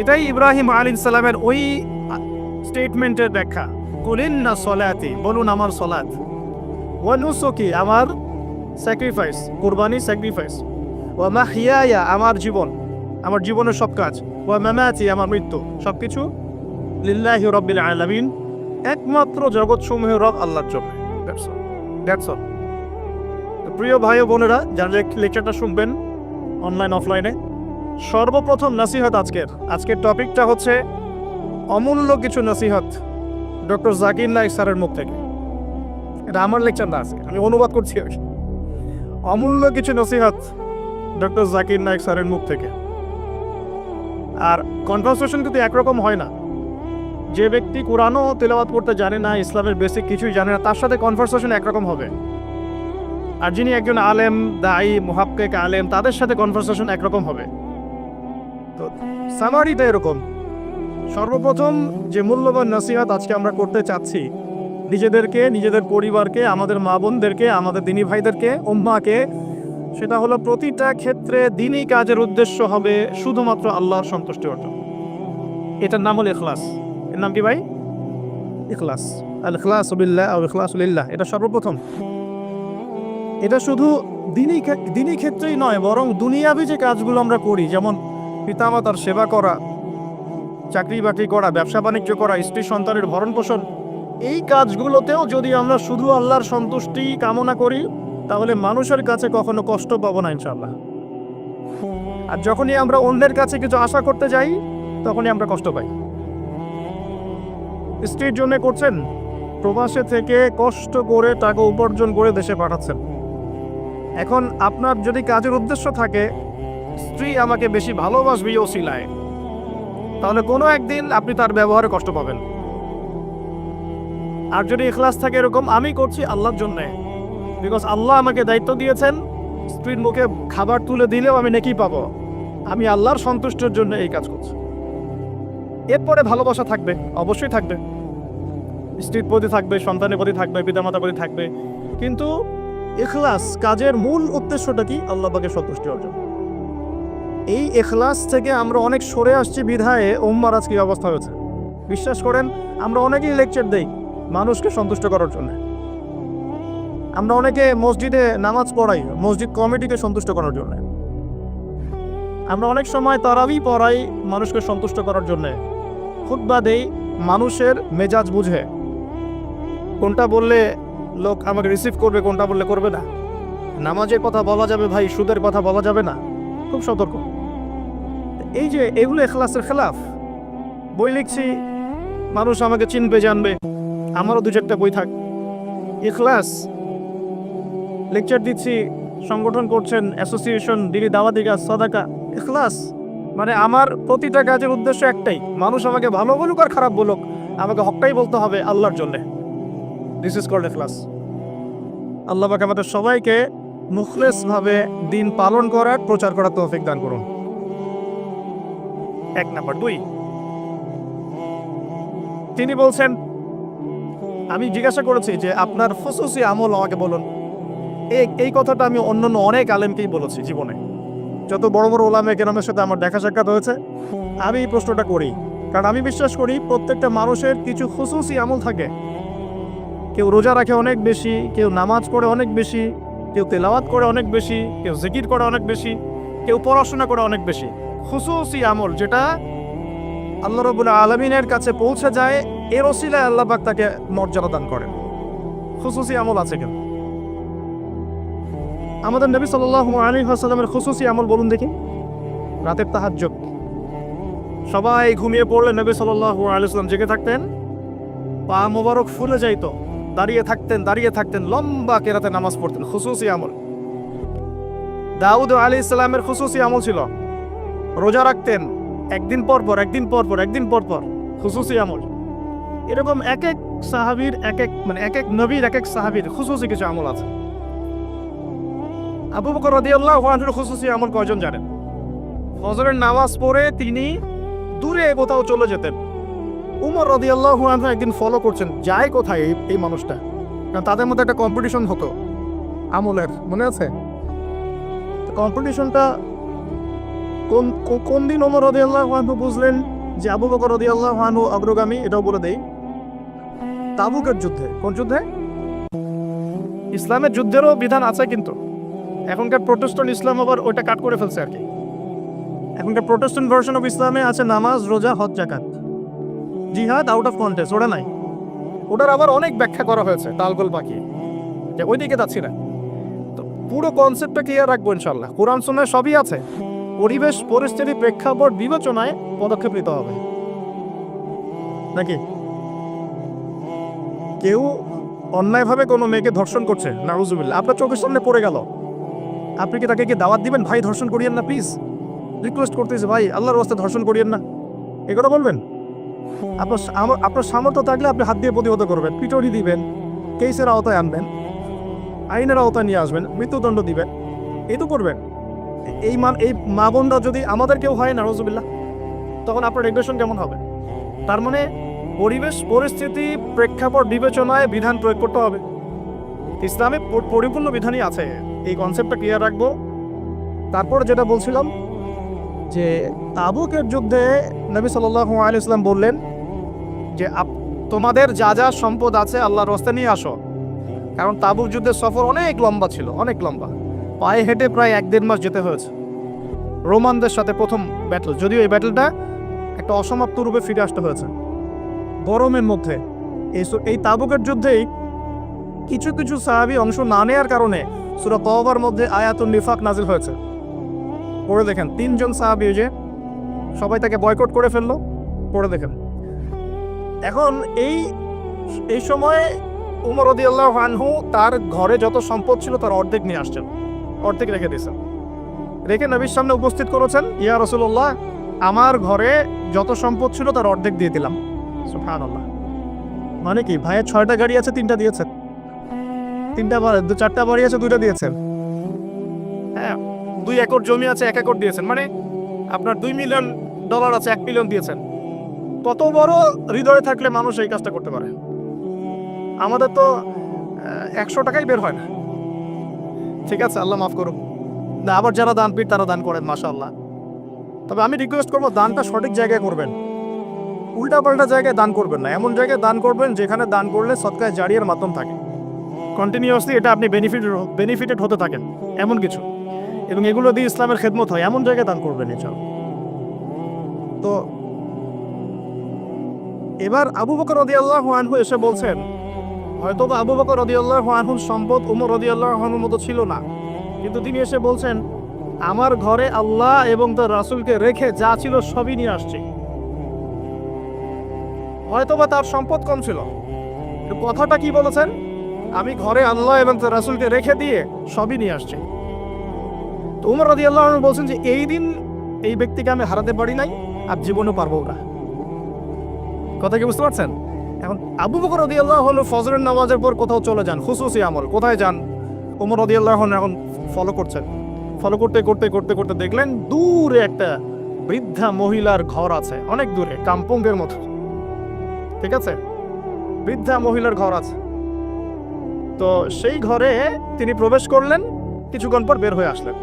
এটাই ইব্রাহিম আলাইহিস সালামের ওই স্টেটমেন্টের ব্যাখ্যা। কুলিন্না সলাতি, বলুন আমার সলাত, ওয়া নুসুকি, আমার স্যাক্রিফাইস, কুরবানি স্যাক্রিফাইস, ওয়া মাহইয়ায়া, আমার জীবন, আমার জীবনের সব কাজ, ওয়া মামাতি, আমার মৃত্যু, সবকিছু লিল্লাহি রাব্বিল আলামিন, একমাত্র জগৎসমূহের রব আল্লাহর জন্য। That's all. প্রিয় ভাই ও বোনেরা, যারা লেকচারটা শুনবেন অনলাইন অফলাইনে, সর্বপ্রথম নসিহত আজকের টপিকটা হচ্ছে অমূল্য কিছু নসিহত ডক্টর জাকির নায়েক স্যারের মুখ থেকে। এটা আমার লেকচার না, আজকে আমি অনুবাদ করছি। অমূল্য কিছু নসিহত ডক্টর জাকির নায়েক স্যারের মুখ থেকে। আর কনভারসেশন কিন্তু একরকম হয় না। যে ব্যক্তি কোরআনও তেলাওয়াত করতে জানে না, ইসলামের বেসিক কিছুই জানে না, তার সাথে কনভারসেশন একরকম হবে। আর যিনি একজন আলেম, দায়ী, মুহাক্কিক আলেম, তাদের সাথে কনভারসেশন একরকম হবে। তো সামারিটা এরকম। সর্বপ্রথম যে মূল্যবান নসিহত আজকে আমরা করতে চাচ্ছি নিজেদেরকে, নিজেদের পরিবারকে, আমাদের মা বোনদেরকে, আমাদের দিনী ভাইদেরকে, উম্মাকে, সেটা হলো প্রতিটা ক্ষেত্রে দিনই কাজের উদ্দেশ্য হবে শুধুমাত্র আল্লাহর সন্তুষ্টি অর্জন। এটার নাম হলো ইখলাস। এর নাম কি ভাই? ইখলাস। আল ইখলাসু বিল্লাহ আও ইখলাসু লিল্লাহ, এটা সর্বপ্রথম। এটা শুধু দিনই ক্ষেত্রেই নয়, বরং দুনিয়াবি যে কাজগুলো আমরা করি, যেমন পিতামাতার সেবা করা, চাকরি বাকরি করা, ব্যবসা বাণিজ্য করা, স্ত্রী সন্তানের ভরণ পোষণ, এই কাজগুলোতেও যদি আমরা শুধু আল্লাহর সন্তুষ্টি কামনা করি, তাহলে মানুষের কাছে কখনো কষ্ট পাবো না ইনশাআল্লাহ। আর যখনই আমরা অন্যের কাছে কিছু আশা করতে যাই, তখনই আমরা কষ্ট পাই। স্ত্রীর জন্য করছেন, প্রবাসে থেকে কষ্ট করে টাকা উপার্জন করে দেশে পাঠাচ্ছেন। এখন আপনার যদি কাজের উদ্দেশ্য থাকে স্ত্রী আমাকে বেশি ভালোবাসবে ওসিলায়, তাহলে কোনো একদিন আপনি তার ব্যবহারে কষ্ট পাবেন। আর যদি ইখলাস থাকে এরকম, আমি করছি আল্লাহর জন্যে, বিকজ আল্লাহ আমাকে দায়িত্ব দিয়েছেন, স্ত্রীর মুখে খাবার তুলে দিলেও আমি নেকি পাবো, আমি আল্লাহর সন্তুষ্টির জন্য এই কাজ করছি। এরপরে ভালোবাসা থাকবে, অবশ্যই থাকবে, স্ত্রীর প্রতি থাকবে, সন্তানের প্রতি থাকবে, পিতামাতার প্রতি থাকবে, কিন্তু ইখলাস, কাজের মূল উদ্দেশ্যটা কি? আল্লাহ পাকের সন্তুষ্টি অর্জন। এই ইখলাস থেকে আমরা অনেক সরে আসছি বিধায়ে উম্মার আজকে অবস্থা হয়েছে। বিশ্বাস করেন, আমরা অনেকেই লেকচার দেই মানুষকে সন্তুষ্ট করার জন্য, আমরা অনেকে মসজিদে নামাজ পড়াই মসজিদ কমিটিকে সন্তুষ্ট করার জন্য, আমরা অনেক সময় তারাবি পড়াই মানুষকে সন্তুষ্ট করার জন্য, খুতবা দেই মানুষের মেজাজ বুঝে, কোনটা বললে লোক আমাকে রিসিভ করবে, কোনটা বললে করবে না। নামাজের কথা বলা যাবে ভাই, সুদের কথা বলা যাবে না, খুব সতর্ক। এই যে এগুলো ইখলাসের খেলাফ। বই লিখছি, মানুষ আমাকে চিনবে, জানবে, আমারও দু চারটা বই থাক। ইখলাস। লেকচার দিচ্ছি, সংগঠন করছেন, অ্যাসোসিয়েশন, দিলি দাওয়াতি কাজ, সাদাকা, ইখলাস। মানে আমার প্রতিটা কাজের উদ্দেশ্য একটাই, মানুষ আমাকে ভালো বলুক আর খারাপ বলুক, আমাকে হকটাই বলতে হবে আল্লাহর জন্য। দিস ইজ কল্ড ইখলাস। আল্লাহ পাক আমাদের সবাইকে মুখলেসভাবে দিন পালন করার, প্রচার করার তৌফিক দান করুন। 1 নাম্বার। 2, তিনি বলছেন, আমি জিজ্ঞাসা করেছি যে আপনার খুসুসি আমল আমাকে বলুন। এই কথাটা আমি অন্যান্য অনেক আলেমকেই বলেছি জীবনে, যত বড় বড় ওলামা কেরামের সাথে আমার দেখা সাক্ষাৎ হয়েছে, আমি এই প্রশ্নটা করি, কারণ আমি বিশ্বাস করি প্রত্যেকটা মানুষের কিছু খুসুসি আমল থাকে। কেউ রোজা রাখে অনেক বেশি, কেউ নামাজ পড়ে অনেক বেশি, কেউ তেলাওয়াত করে অনেক বেশি, কেউ জিকির করে অনেক বেশি, কেউ পড়াশোনা করে অনেক বেশি। খুসুসি আমল যেটা আল্লাহ রাব্বুল আলামিনের কাছে পৌঁছে যায়, এর ওসিলায় আল্লাহ পাক তাকে মর্যাদা দান করেন। খুসুসি আমল আছে কেন? আমাদের নবী সাল্লাল্লাহু আলাইহি ওয়াসাল্লামের খুসুসি আমল বলুন দেখি। রাতের তাহাজ্জুদ। সবাই ঘুমিয়ে পড়লে নবী সাল্লাল্লাহু আলাইহি ওয়াসাল্লাম জেগে থাকতেন, পা মোবারক ফুলে যাইতো, দাঁড়িয়ে থাকতেন, লম্বা কেরাতে নামাজ পড়তেন। খুসুসি আমল। দাউদ আলাইহিস সালামের খুসুসি আমল ছিল রোজা রাখতেন, একদিন পর পর, খুসুসি আমল। এরকম এক এক সাহাবীর এক এক নবীর এক এক সাহাবীর খুসুসি কিছু আমল আছে। আবু বকর রাদিয়াল্লাহু আনহুর খুসুসি আমল কয়জন জানেন? ফজরের নামাজ পড়ে তিনি দূরে কোথাও চলে যেতেন। উমর রাদিয়াল্লাহু আনহু একদিন ফলো করছেন, যায় কোথায় এই মানুষটা, কারণ তাদের মধ্যে একটা কম্পিটিশন হতো আমলের, মনে আছে? কম্পিটিশনটা কোন দিন ওমর রাদিয়াল্লাহু আনহু বুঝলেন যে আবু বকর রাদিয়াল্লাহু আনহু অগ্রগামী? এটাও বলে দেই, তাবুকের যুদ্ধে। কোন যুদ্ধে? ইসলামের যুদ্ধেরও বিধান আছে, কিন্তু এখনকার প্রোটেস্ট্যান্ট ইসলাম আবার ওটা কাট করে ফেলছে আর কি। এখনকার প্রোটেস্ট্যান্ট ভার্সন অফ ইসলামে আছে নামাজ, রোজা, হজ, যাকাত, জিহাদ আউট অফ কন্টেস্ট, ওটা নাই। ওটার আবার অনেক ব্যাখ্যা করা হয়েছে তালগোল পাকিয়ে, যে ওইদিকে যাচ্ছি না। তো পুরো কনসেপ্টটা ক্লিয়ার রাখবো ইনশাল্লাহ। কোরআন সুন্নাহয় সবই আছে, পরিবেশ পরিস্থিতি প্রেক্ষাপট বিবেচনায় পদক্ষেপ নিতে হবে নাকি? কেউ অন্যায়ভাবে কোনো মেয়েকে ধর্ষণ করছে, নাউজুবিল্লাহ, আপনার চোখের সামনে পড়ে গেল, আপনি কি তাকে কি দাওয়াত দিবেন, ভাই ধর্ষণ করিয়েন না প্লিজ, রিকোয়েস্ট করতেছে, ভাই আল্লাহর রাস্তায় ধর্ষণ করিয়েন না, এগুলো বলবেন? আপনার সামর্থ্য থাকলে আপনি হাত দিয়ে প্রতিহত করবেন, পিটুনি দিবেন, কেসের আওতায় আনবেন, আইনের আওতায় নিয়ে আসবেন, মৃত্যুদণ্ড দিবেন, এই তো করবেন। এই মা বোনরা যদি আমাদের কেউ হয়, নাউজুবিল্লাহ, তখন আপনার রেগুলেশন কেমন হবে? তার মানে পরিবেশ পরিস্থিতি প্রেক্ষাপট বিবেচনায় বিধান প্রয়োগ করতে হবে। ইসলামে পরিপূর্ণ বিধানই আছে, এই কনসেপ্টটা ক্লিয়ার রাখবো। তারপর যেটা বলছিলাম যে তাবুকের যুদ্ধে নবী সাল্লাল্লাহু আলাইহি ওয়াসাল্লাম বললেন যে তোমাদের যা যা সম্পদ আছে আল্লাহর রাস্তায় নিয়ে আসো, কারণ তাবুক যুদ্ধের সফর অনেক লম্বা ছিল, অনেক লম্বা, পায়ে হেঁটে প্রায় 1-1.5 মাস যেতে হয়েছে। রোমানদের সাথে প্রথম ব্যাটল, যদিও এই ব্যাটলটা একটা অসমাপ্ত রূপে ফিরে আসতে হয়েছে গরমের মধ্যে। এই তাবুকের যুদ্ধেই কিছু কিছু সাহাবী অংশ না নেওয়ার কারণে সূরা তাওবার মধ্যে আয়াতুন নিফাক নাজিল হয়েছে। পড়ে দেখেন, 3 জন সাহাবী যে সবাই তাকে বয়কট করে ফেললো, পড়ে দেখেন। এখন এই সময় উমর রাদিয়াল্লাহু আনহু তার ঘরে যত সম্পদ ছিল তার অর্ধেক নিয়ে আসছেন, অর্ধেক রেখে দিয়েছেন, রেখে নবীর সামনে উপস্থিত করেছেন, ইয়া রাসূলুল্লাহ, আমার ঘরে যত সম্পদ ছিল তার অর্ধেক দিয়ে দিলাম। সুবহানাল্লাহ। মানে কি, ভাইয়ের 6টা গাড়ি আছে, 3টা দিয়েছেন, 4টা বাড়ি আছে, 2টা দিয়েছেন, হ্যাঁ, 2 একর জমি আছে, 1 একর দিয়েছেন, মানে আপনার $2 মিলিয়ন আছে, 1 মিলিয়ন দিয়েছেন। কত বড় হৃদয় থাকলে মানুষ এই কাজটা করতে পারে? আমাদের তো 100 টাকাই বের হয় না। ঠিক আছে, আল্লাহ মাফ করুন। না, আবার যারা দানপীঠ তারা দান করেন, মাশাআল্লাহ। তবে আমি রিকোয়েস্ট করবো, দানটা সঠিক জায়গায় করবেন, উল্টাপাল্টা জায়গায় দান করবেন না। এমন জায়গায় দান করবেন যেখানে দান করলে সদকায়ে জারিয়ার মাধ্যম থাকে, কন্টিনিউয়াসলি এটা আপনি বেনিফিটেড হতে থাকেন, এমন কিছু, এবং এগুলো দিয়ে ইসলামের খেদমত হয়, এমন জায়গায় দান করবেন ইনশাআল্লাহ। তো এবার আবু বকর রাদিয়াল্লাহু আনহু এসে বলছেন, হয়তো বা আবু বকর রাদিয়াল্লাহু আনহুর সম্পদ ওমর রাদিয়াল্লাহু আনহুর মতো ছিল না, কিন্তু তিনি এসে বলছেন, আমার ঘরে আল্লাহ এবং তার রাসূলকে রেখে যা ছিল সবই নিয়ে আসছি। হয়তো বা তার সম্পদ কম ছিল, কথাটা কি বলেছেন? আমি ঘরে আল্লাহ এবং তার রাসূলকে রেখে দিয়ে সবই নিয়ে আসছি। তো ওমর রাদিয়াল্লাহু আনহু বলছেন যে এই দিন এই ব্যক্তিকে আমি হারাতে পারি নাই, আর জীবনেও পারবো না। কথা কি বুঝতে পারছেন? এখন আবু বকর রাদিয়াল্লাহু আনহু ফজরের নামাজের পর কোথাও চলে যান, খুসুসি আমল, কোথায় যান? ওমর রাদিয়াল্লাহু আনহু এখন ফলো করছেন। ফলো করতে করতে করতে করতে দেখলেন দূরে একটা বৃদ্ধা মহিলার ঘর আছে, অনেক দূরে, কাম্পঙ্গের মতো, ঠিক আছে, বৃদ্ধা মহিলার ঘর আছে। তো সেই ঘরে তিনি প্রবেশ করলেন, কিছুক্ষণ পর বের হয়ে আসলেন,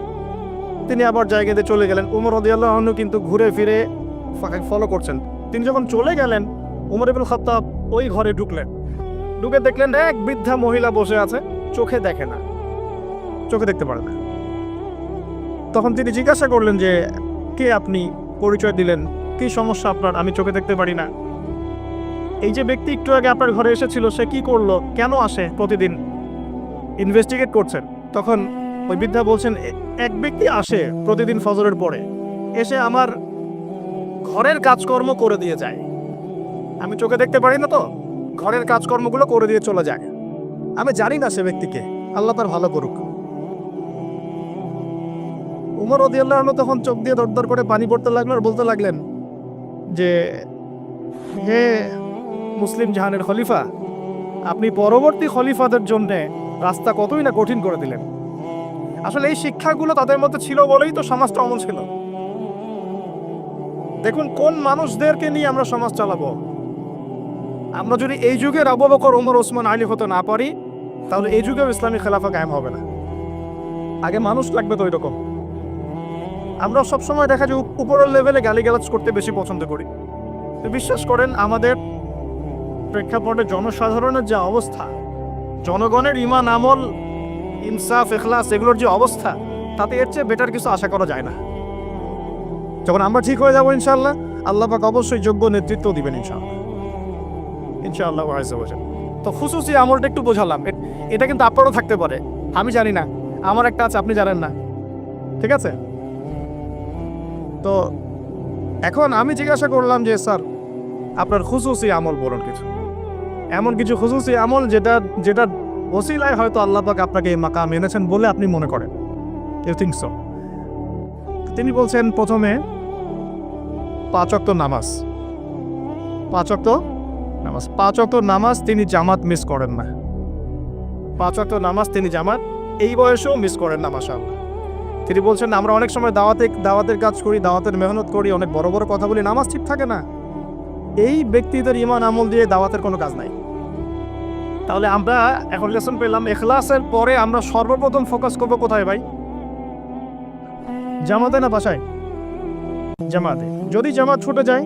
তিনি আবার জায়গাতে চলে গেলেন। ওমর রাদিয়াল্লাহু আনহু কিন্তু ঘুরে ফিরে ফলো করছেন। তিনি যখন চলে গেলেন, ওমর ইবনে খাত্তাব ওই ঘরে ঢুকলেন, ঢুকে দেখলেন এক বৃদ্ধা মহিলা বসে আছে, চোখে দেখে না, চোখে দেখতে পারে না। তখন তিনি জিজ্ঞাসা করলেন যে কে আপনি, পরিচয় দিলেন, কি সমস্যা আপনার, আমি চোখে দেখতে পারি না। এই যে ব্যক্তি একটু আগে আপনার ঘরে এসেছিল সে কি করলো, কেন আসে প্রতিদিন, ইনভেস্টিগেট করছেন। তখন ওই বৃদ্ধা বলছেন, এক ব্যক্তি আসে প্রতিদিন ফজরের পরে, এসে আমার ঘরের কাজকর্ম করে দিয়ে যায়, আমি চোখে দেখতে পারি না, তো ঘরের কাজকর্মগুলো করে দিয়ে চলে যায়, আমি জানি না সে ব্যক্তিকে, আল্লাহ তার ভালো করুক। উমর রাদিয়াল্লাহু আনহু তখন চোখ দিয়ে দরদর করে পানি পড়তে লাগলো আর বলতে লাগলেন যে হে মুসলিম জাহানের খলিফা, আপনি পরবর্তী খলিফাদের জন্য রাস্তা কতই না কঠিন করে দিলেন। আসলে এই শিক্ষাগুলো তাদের মধ্যে ছিল বলেই তো সমাজটা অমন ছিল। দেখুন কোন মানুষদেরকে নিয়ে আমরা সমাজ চালাবো। আমরা যদি এই যুগের আবু বকর, ওমর, ওসমান, আলী হতে না পারি, তাহলে এই যুগেও ইসলামী খেলাফা কায়েম হবে না। আগে মানুষ লাগবে তো ওইরকম। আমরা সবসময় দেখা যায় উপরের লেভেলে গালিগালাজ করতে বেশি পছন্দ করি। তো বিশ্বাস করেন আমাদের প্রেক্ষাপটে জনসাধারণের যে অবস্থা, জনগণের ঈমান, আমল, ইনসাফ, ইখলাস এগুলোর যে অবস্থা, তাতে এর চেয়ে বেটার কিছু আশা করা যায় না। যখন আমরা ঠিক হয়ে যাবো ইনশাআল্লাহ, আল্লাহ পাক অবশ্যই যোগ্য নেতৃত্ব দিবেন ইনশাআল্লাহ, ইনশাআল্লাহ আযজা ওয়া জাল। তো খুশুসি আমলটা একটু বোঝালাম, এটা কিন্তু আপনারও থাকতে পারে, আমি জানি না, আমার একটা আছে আপনি জানেন না, ঠিক আছে? তো এখন আমি জিজ্ঞাসা করলাম যে স্যার আপনার খুশুসি আমল বলুন, কিছু এমন কিছু খুশুসি আমল যেটা ওসিলায় হয়তো আল্লাহ পাক আপনাকে এই মাকাম এনেছেন বলে আপনি মনে করেন, ইউ থিংক সো। তিনি বলছেন প্রথমে 5 ওয়াক্ত নামাজ, 5 ওয়াক্ত নামাজ, 5 ওয়াক্ত নামাজ তিনি জামাত মিস করেন না। 5 ওয়াক্ত নামাজ তিনি জামাত এই বয়সেও মিস করেন না, মাশাআল্লাহ। তিনি বলছেন আমরা অনেক সময় দাওয়াতের কাজ করি, দাওয়াতের মেহনত করি, অনেক বড় বড় কথা বলি, নামাজ ঠিক থাকে না। এই ব্যক্তিদের ঈমান আমল দিয়ে দাওয়াতের কোনো কাজ নাই। তাহলে আমরা এখন লেসন পেলাম, ইখলাসের পরে আমরা সর্বপ্রথম ফোকাস করবো কোথায় ভাই? জামাতে না বাসায়? জামাতে। যদি জামাত ছুটে যায়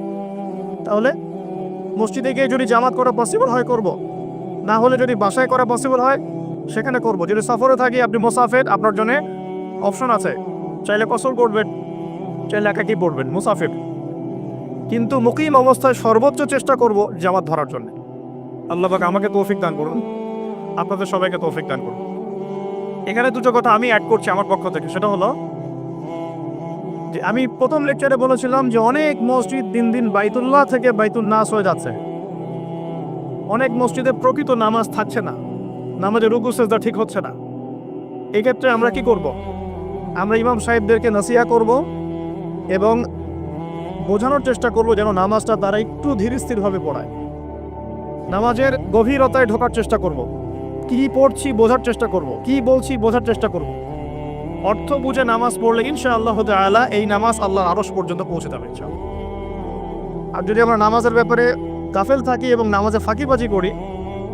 তাহলে মসজিদে গিয়ে যদি জামাত করা পসিবল হয় করব, না হলে যদি বাসায় করা পসিবল হয় সেখানে করব। যদি সফরে থাকি, আপনি মুসাফির, আপনার জন্য অপশন আছে, চাইলে কসর করবেন, চাইলে একাকি পড়বেন, মুসাফির। কিন্তু মুকিম অবস্থায় সর্বোচ্চ চেষ্টা করব জামাত ধরার জন্য। আল্লাহ পাক আমাকে তৌফিক দান করুন, আপনাদের সবাইকে তৌফিক দান করুন। এখানে দুটো কথা আমি অ্যাড করছি আমার পক্ষ থেকে, সেটা হলো যে আমি প্রথম লেকচারে বলেছিলাম যে অনেক মসজিদ দিন দিন বাইতুল্লাহ থেকে বাইতুল নাস হয়ে যাচ্ছে। অনেক মসজিদে প্রকৃত নামাজ থাকছে না, নামাজের রুকু সেজদা ঠিক হচ্ছে না। এই ক্ষেত্রে আমরা কি করব? আমরা ইমাম সাহেবদেরকে নসিহা করব এবং বোঝানোর চেষ্টা করব যেন নামাজটা তারা একটু ধীর স্থিরভাবে পড়ায়। নামাজের গভীরতায় ঢোকার চেষ্টা করব, কি পড়ছি বোঝার চেষ্টা করব, কি বলছি বোঝার চেষ্টা করব। অর্থ বুঝে নামাজ পড়লে ইনশাআল্লাহ তাআলা এই নামাজ আল্লাহর আরশ পর্যন্ত পৌঁছে যাবে ইনশাআল্লাহ। আর যদি আমরা নামাজের ব্যাপারে গাফেল থাকি এবং নামাজে ফাঁকিবাজি করি,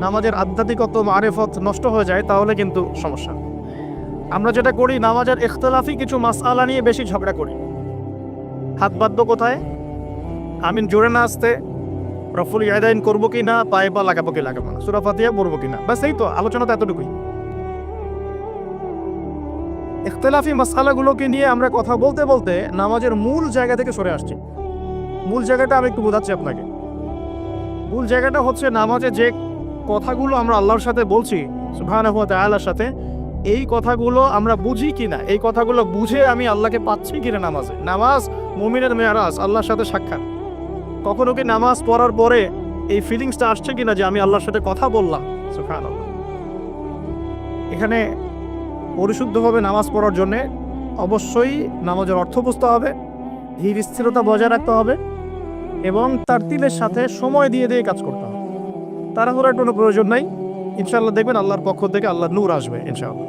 নামাজের আধ্যাত্মিকত্ব, মারিফত নষ্ট হয়ে যায়, তাহলে কিন্তু সমস্যা। আমরা যেটা করি, নামাজের ইখতিলাফি কিছু মাসআলা নিয়ে বেশি ঝগড়া করি। হাত বাঁধবো কোথায়, আমিন জোরে না আসতে, রফুল ইয়াদাইন করবো কি না, পায়ে পা লাগাবো কি লাগাবো না, সূরা ফাতিহা পড়বো কি না, ব্যাস এই তো আলোচনা তো এতটুকুই। ইখতিলাফি মাসআলাগুলোকে নিয়ে আমরা কথা বলতে বলতে নামাজের মূল জায়গা থেকে সরে আসছি। মূল জায়গাটা আমি একটু বোঝাচ্ছি আপনাকে। মূল জায়গাটা হচ্ছে নামাজে যে কথাগুলো আমরা আল্লাহর সাথে বলছি, সুবহানাহু ওয়া তাআলার সাথে, এই কথাগুলো আমরা বুঝি কিনা, এই কথাগুলো বুঝে আমি আল্লাহকে পাচ্ছি কিনা নামাজে। নামাজ মুমিনের মেরাজ, আল্লাহর সাথে সাক্ষাৎ। কখনো কি নামাজ পড়ার পরে এই ফিলিংসটা আসছে কিনা যে আমি আল্লাহর সাথে কথা বললাম? সুবহানাল্লাহ। এখানে পরিশুদ্ধভাবে নামাজ পড়ার জন্যে অবশ্যই নামাজের অর্থ বুঝতে হবে, ধীর স্থিরতা বজায় রাখতে হবে এবং তারতিলের সাথে সময় দিয়ে দিয়ে কাজ করতে হবে। তাড়াহুড়ার কোনো প্রয়োজন নাই। ইনশাআল্লাহ দেখবেন আল্লাহর পক্ষ থেকে আল্লাহর নূর আসবে ইনশাআল্লাহ।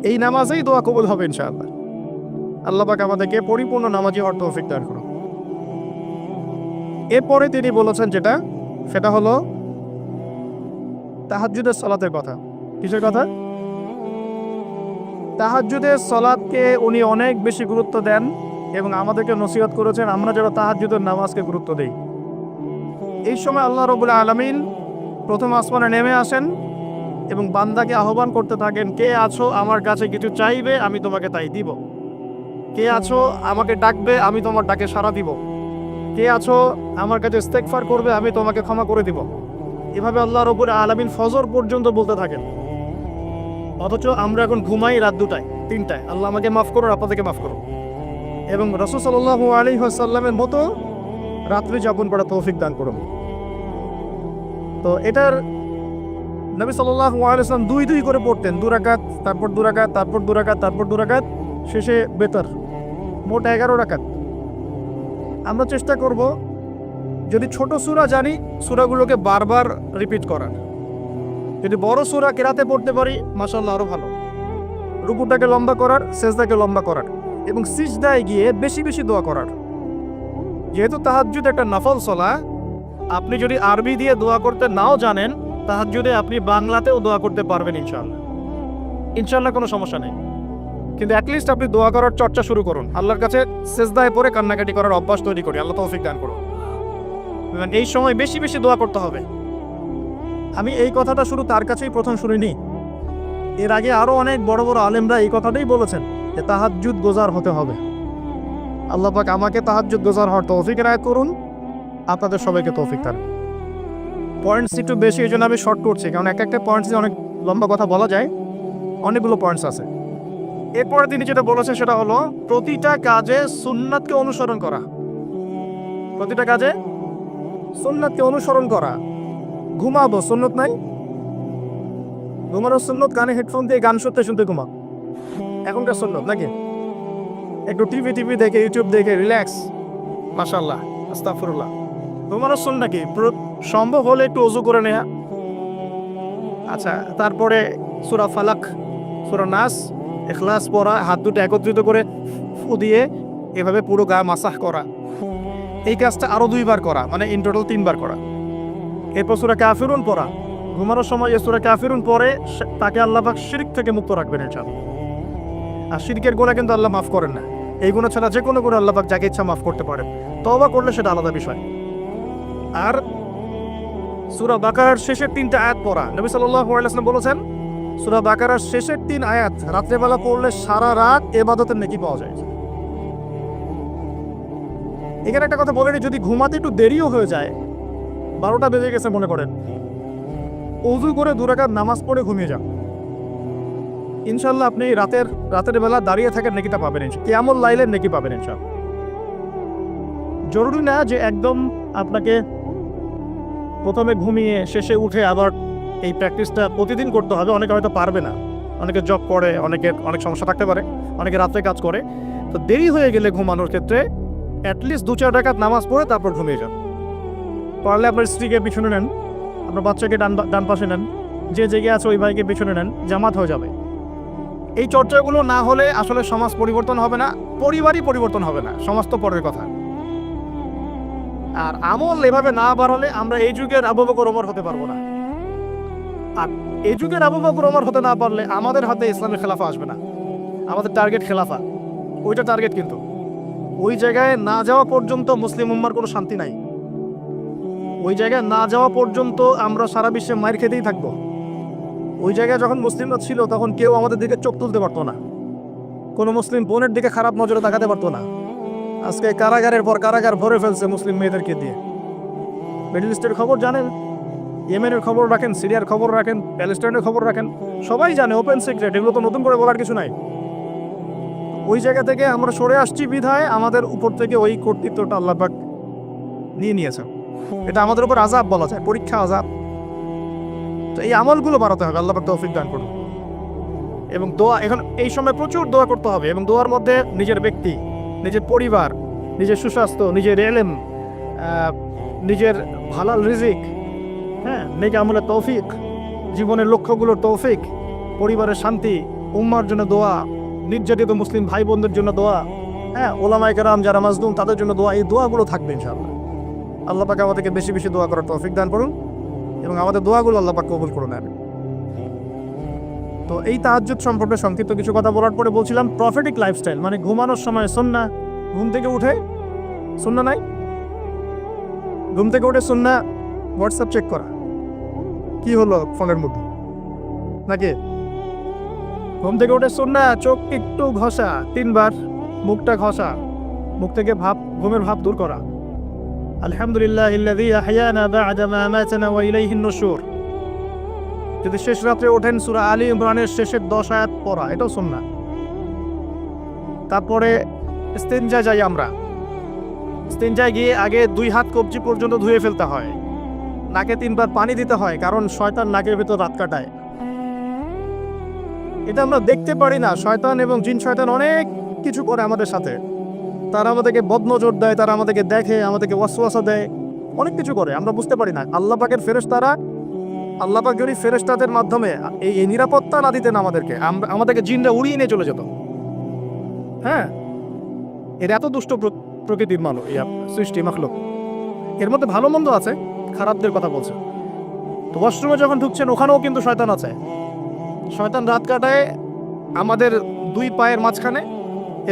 এই নামাজেই দোয়া কবুল হবে ইনশাআল্লাহ। আল্লাহ পাক আমাদেরকে পরিপূর্ণ নামাজি হওয়ার তৌফিক দান করুন। এরপরে তিনি বলেছেন সেটা হলো তাহাজ্জুদের সালাতের কথা। কিসের কথা? তাহাজ্জুদের সালাতকে উনি অনেক বেশি গুরুত্ব দেন এবং আমাদেরকে নসিহত করেছেন আমরা যারা তাহাজ্জুদের নামাজকে গুরুত্ব দেই। এই সময় আল্লাহ রাব্বুল আলামিন প্রথম আসমানে নেমে আসেন এবং বান্দাকে আহ্বান করতে থাকেন, কে আছো আমার কাছে কিছু চাইবে, আমি তোমাকে তাই দিব। কে আছো আমাকে ডাকবে, আমি তোমার ডাকে সাড়া দিব। কে আছো আমার কাছে ইস্তেগফার করবে, আমি তোমাকে ক্ষমা করে দিব। এভাবে আল্লাহ রাব্বুল আলামিন ফজর পর্যন্ত বলতে থাকেন। অথচ আমরা এখন ঘুমাই রাত 2টায় 3টায়। আল্লাহ আমাকে মাফ করুন, আপনাদেরকে মাফ করুন। এবং রাসূল সাল্লাল্লাহু আলাইহি ওয়াসাল্লামের মতো রাত্রি যাপন করা তৌফিক দান করুন। তো এটার নবী সাল্লাল্লাহু আলাইহি ওয়াসাল্লাম 2 করে পড়তেন, 2 রাকাত, তারপর 2 রাকাত, তারপর 2 রাকাত, তারপর 2 রাকাত, শেষে বেতর, মোট 11 রাকাত। আমরা চেষ্টা করব যদি ছোট সূরা জানি সূরাগুলোকে বারবার রিপিট করার। যদি বড় সূরা কেরাতে পড়তে পারি মাশাআল্লাহ আরো ভালো। রুকুটাকে লম্বা করার, সেজদাকে লম্বা করার, এবং সিজদায় গিয়ে বেশি বেশি দোয়া করার। যেহেতু তাহাজ্জুদ একটা নফল সালাত, আপনি যদি আরবি দিয়ে দোয়া করতে নাও জানেন, তাহাজ্জুদে আপনি বাংলাতেও দোয়া করতে পারবেন ইনশাআল্লাহ। ইনশাআল্লাহ কোনো সমস্যা নেই। কিন্তু অ্যাটলিস্ট আপনি দোয়া করার চর্চা শুরু করুন, আল্লাহর কাছে সেজদায় পড়ে কান্নাকাটি করার অভ্যাস তৈরি করি। আল্লাহ তৌফিক দান করুন। এই সময় বেশি বেশি দোয়া করতে হবে। আমি এই কথাটা শুধু তার কাছেই প্রথম শুনিনি, এর আগে আরো অনেক বড় বড় আলেমরা এই কথাটাই বলেছেন যে তাহাজ্জুদ গোজার হতে হবে। আল্লাহ পাক আমাকে তাহাজ্জুদ গোজার হওয়ার তৌফিক এনায়েত করুন, আপনাদের সবাইকে তৌফিক দান। পয়েন্টস একটু বেশি, এই জন্য আমি শর্ট করছি, কারণ একটা পয়েন্টসে অনেক লম্বা কথা বলা যায়, অনেকগুলো পয়েন্টস আছে। এরপরে তিনি যেটা বলেছেন সেটা হলো প্রতিটা কাজে সুন্নাতকে অনুসরণ করা। প্রতিটা কাজে সুন্নাতকে অনুসরণ করা। ঘুমাবো, সুন্নত নাই? ঘুমানোর সুন্নত কানে হেডফোন দিয়ে গান শুনতে শুনতে ঘুমা, এখনকার সুন্নত নাকি? একটু টিভি দেখে, ইউটিউব দেখে রিল্যাক্স, মাশাআল্লাহ, আস্তাগফিরুল্লাহ। ঘুমানোর সুন্নাত কি? সম্ভব হলে একটু ওযু করে নেয়া। আচ্ছা, তারপরে সূরা ফালাক, সূরা নাস, ইখলাস পড়া, হাত দুটো একত্রিত করে ফু দিয়ে এভাবে পুরো গা মাসাহ করা। এই কাজটা আরো 2 বার করা, মানে ইন টোটাল 3 বার করা। এরপর সূরা কাফিরুন পড়া। ঘুমানোর সময় এই সূরা কাফিরুন পড়ে তাকে আল্লাহ পাক শিরক থেকে মুক্ত রাখবেন ইনশাআল্লাহ। আর শিরকের গুনাহ কিন্তু আল্লাহ মাফ করেন না। এই গুনাহ ছাড়া যে কোনো গুনাহ আল্লাহ পাক যাকে ইচ্ছা মাফ করতে পারেন, তওবা করলে সেটা আলাদা বিষয়। আর সূরা বাকারার শেষের 3টা আয়াত পড়া। নবী সাল্লাল্লাহু আলাইহি ওয়াসাল্লাম বলেছেন, সূরা বাকারার শেষের 3 আয়াত রাত্রেবেলা পড়লে সারা রাত ইবাদতের নেকি পাওয়া যায়। এখানে একটা কথা বলে নিই, যদি ঘুমাতে একটু দেরিও হয়ে যায়, 12টা বেজে গেছে মনে করেন, ওযু করে 2 রাকাত নামাজ পড়ে ঘুমিয়ে যান, ইনশাআল্লাহ আপনি রাতের বেলা দাঁড়িয়ে থাকার নেকিটা পাবেন, কিয়ামুল লাইলের নেকি পাবেন ইনশাআল্লাহ। জরুরি না যে একদম আপনাকে প্রথমে ঘুমিয়ে শেষে উঠে আবার এই প্র্যাকটিসটা প্রতিদিন করতে হবে। অনেকে হয়তো পারবে না, অনেকে জব করে, অনেক সমস্যা থাকতে পারে, অনেকে রাত্রে কাজ করে। তো দেরি হয়ে গেলে ঘুমানোর ক্ষেত্রে অ্যাটলিস্ট 2-4 রাকাত নামাজ পড়ে তারপর ঘুমিয়ে যান। পারলে আপনার স্ত্রীকে পিছনে নেন, আপনার বাচ্চাকে ডান পাশে নেন, যে জেগে আছে ওই ভাইকে পিছনে নেন, জামাত হয়ে যাবে। এই চর্চাগুলো না হলে আসলে সমাজ পরিবর্তন হবে না, পরিবারই পরিবর্তন হবে না, সমাজ তো পরের কথা। আর আমল এভাবে না বাড়ালে আমরা এই যুগের আবু বকর ওমর হতে পারবো না। আর এই যুগের আবু বকর ওমর হতে না পারলে আমাদের হাতে ইসলামের খেলাফা আসবে না। আমাদের টার্গেট খেলাফা, ওইটা টার্গেট, কিন্তু ওই জায়গায় না যাওয়া পর্যন্ত মুসলিম উম্মার কোনো শান্তি নাই। ওই জায়গায় না যাওয়া পর্যন্ত আমরা সারা বিশ্বে মার খেতেই থাকবো। ওই জায়গায় যখন মুসলিমরা ছিল তখন কেউ আমাদের দিকে চোখ তুলতে পারতো না, কোনো মুসলিম বোনের দিকে খারাপ নজরে তাকাতে পারতো না। আজকে কারাগারের পর কারাগার ভরে ফেলছে মুসলিম মেয়েদেরকে দিয়ে। মিডল ইস্টের খবর জানেন, ইয়েমেনের খবর রাখেন, সিরিয়ার খবর রাখেন, প্যালেস্টাইনের খবর রাখেন, সবাই জানে, ওপেন সিক্রেট, এগুলো তো নতুন করে বলার কিছু নাই। ওই জায়গা থেকে আমরা সরে আসছি বিধায় আমাদের উপর থেকে ওই কর্তৃত্বটা আল্লাহ পাক নিয়ে নিয়েছেন। এটা আমাদের উপর আযাব বলা যায়, পরীক্ষা, আযাব। তো এই আমলগুলো বাড়াতে হবে, আল্লাহ পাক তৌফিক দান করুন। এবং দোয়া, এখন এই সময় প্রচুর দোয়া করতে হবে, এবং দোয়ার মধ্যে নিজের ব্যক্তি, নিজের পরিবার, নিজের সুস্বাস্থ্য, নিজের এলেম, নিজের হালাল রিজিক, হ্যাঁ, নেক আমলের তৌফিক, জীবনের লক্ষ্যগুলোর তৌফিক, পরিবারের শান্তি, উম্মার জন্য দোয়া, নির্যাতিত মুসলিম ভাই বোনদের জন্য দোয়া, হ্যাঁ, ওলামায়ে কেরাম যারা মাজলুম তাদের জন্য দোয়া। এই দোয়াগুলো থাকবে ইনশাআল্লাহ। আল্লাহ পাক আমাদেরকে বেশি বেশি দোয়া করার তৌফিক দান করুন, এবং আমাদের দোয়াগুলো আল্লাহ পাক কবুল করে নেন। তো এই তাহাজ্জুদ সম্পর্কে সংক্ষিপ্ত কিছু কথা বলার পরে বলছিলাম প্রফেটিক লাইফস্টাইল, মানে ঘুমানোর সময় সুন্নাহ, ঘুম থেকে উঠে সুন্নাহ নাই, ঘুম থেকে উঠে সুন্নাহ হোয়াটসঅ্যাপ চেক করা, কি হলো ফোনের মধ্যে নাকি? ঘুম থেকে উঠে সুন্নাহ চোখ একটু ঘষা, 3 বার মুখটা ঘষা, মুখ থেকে ঘুমের ভাব দূর করা। আলহামদুলিল্লাহিল্লাযী আহইয়ানা বা'দা মা আমাতানা ওয়া ইলাইহিন নুশুর। যদি শেষ রাত্রে ওঠেন সূরা আলী ইমরানের শেষের 10 আয়াত পড়া, এটাও সুন্নাহ। তারপরে ইস্তিনজা যাই আমরা, ইস্তিনজায় গিয়ে আগে 2 হাত কবজি পর্যন্ত ধুয়ে ফেলতে হয়, নাকে 3 বার পানি দিতে হয়, কারণ শয়তান নাকের ভিতর রাত কাটায়। এটা আমরা দেখতে পারি না, শয়তান এবং জিন শয়তান অনেক কিছু করে আমাদের সাথে। তারা আমাদেরকে বদনজর দেয়, তারা আমাদেরকে দেখে, আমাদেরকে ওয়াসওয়াসা দেয়, অনেক কিছু করে, আমরা বুঝতে পারি না। আল্লাহ পাকের ফেরেশতারা আল্লাহ পাক যদি ফেরেশতাদের মাধ্যমে এই নিরাপত্তা না দিতেন আমাদেরকে জিনরা উড়িয়ে নিয়ে চলে যেত। হ্যাঁ, এর এত দুষ্ট প্রকৃতির মানুষ সৃষ্টি মাখলুক। এর মধ্যে ভালো মন্দ আছে, খারাপদের কথা বলছে। তো ওয়াশরুমে যখন ঢুকছেন ওখানেও কিন্তু শয়তান আছে। শয়তান রাত কাটায় আমাদের 2 পায়ের মাঝখানে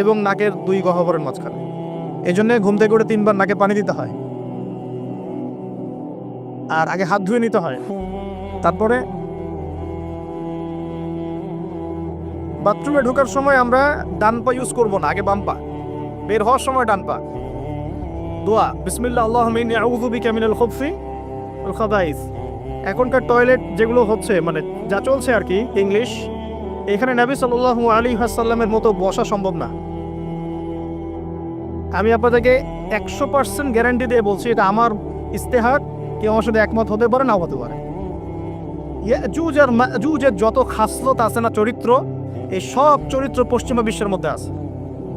এবং নাকের 2 গহ্বরের মাঝখানে। এই জন্যে ঘুম থেকে উঠে 3 বার নাকে পানি দিতে হয়, আর আগে হাত ধুয়ে নিতে হয়। তারপরে বাথরুমে ঢোকার সময় আমরা ডান পা ইউজ করবো না, আগে বাম পা। বের হওয়ার সময় ডান পা। দোয়া বিসমিল্লাহ আল্লাহুম্মা ইন্নী আউযু বিকা মিনাল খুবসি ওয়াল খাবাইস। এখনকার টয়লেট যেগুলো হচ্ছে, মানে যা চলছে আর কি ইংলিশ, এখানে নবী সাল্লাল্লাহু আলাইহি ওয়াসাল্লামের মতো বসা সম্ভব না। আমি আপনাদেরকে 100% গ্যারান্টি দিয়ে বলছি, এটা আমার ইস্তেহাদ, কেউ আমার সাথে একমত হতে পারে, নাও হতে পারে। ইয়াজুজ আর মাজুজের যত খাসলত আছে না, চরিত্র, এই সব চরিত্র পশ্চিমা বিশ্বের মধ্যে আছে।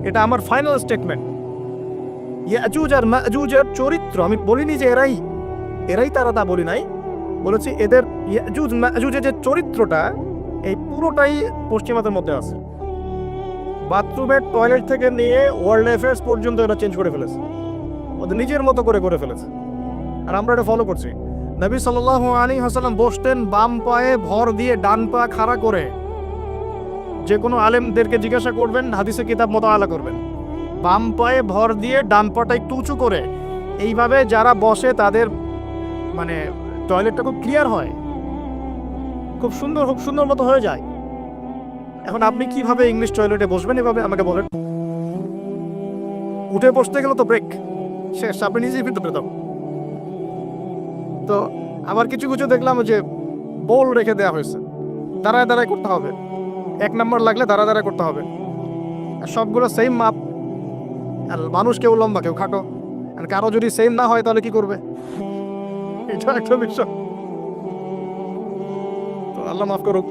এটা আমার ফাইনাল স্টেটমেন্ট। ইয়াজুজ আর মাজুজের চরিত্র, আমি বলিনি যে এরাই তারা, তা বলি নাই, বলেছি এদের ইয়াজুজ মাজুজের যে চরিত্রটা, এই পুরোটাই পশ্চিমাদের মধ্যে আছে। বাথরুমের টয়লেট থেকে নিয়ে ওয়ার্ল্ড অ্যাফেয়ার্স পর্যন্ত এরা চেঞ্জ করে ফেলেছে, ওদের নিজের মতো করে ফেলেছে, আর আমরা এটা ফলো করছি। নবী সাল্লাল্লাহু আলাইহি ওয়াসাল্লাম বসতেন বাম পায়ে ভর দিয়ে, ডান পা খাড়া করে। যে কোনো আলেমদেরকে জিজ্ঞাসা করবেন, হাদিসের কিতাব মোতালা করবেন, বাম পায়ে ভর দিয়ে ডান পাটা একটু উঁচু করে। এইভাবে যারা বসে তাদের মানে টয়লেটটা খুব ক্লিয়ার হয়, খুব সুন্দর মতো হয়ে যায়। এখন আপনি কিভাবে ইংলিশ টয়লেটে বসবেন এভাবে আমাকে বলেন? উঠে বসতে গেলে তো ব্রেক শেষ, আপনি নিজেই ভিতরে দাও। তো আবার কিছু দেখলাম যে বোল রেখে দেওয়া হয়েছে, দাঁড়ায় করতে হবে। 1 নম্বর লাগলে দাঁড়ায় করতে হবে, আর সবগুলো সেম মাপ। আর মানুষ কেউ লম্বা কেউ খাটো, আর কারো যদি সেম না হয় তাহলে কি করবে? এটা একটা বিষয়। তো আল্লাহ মাফ করুক।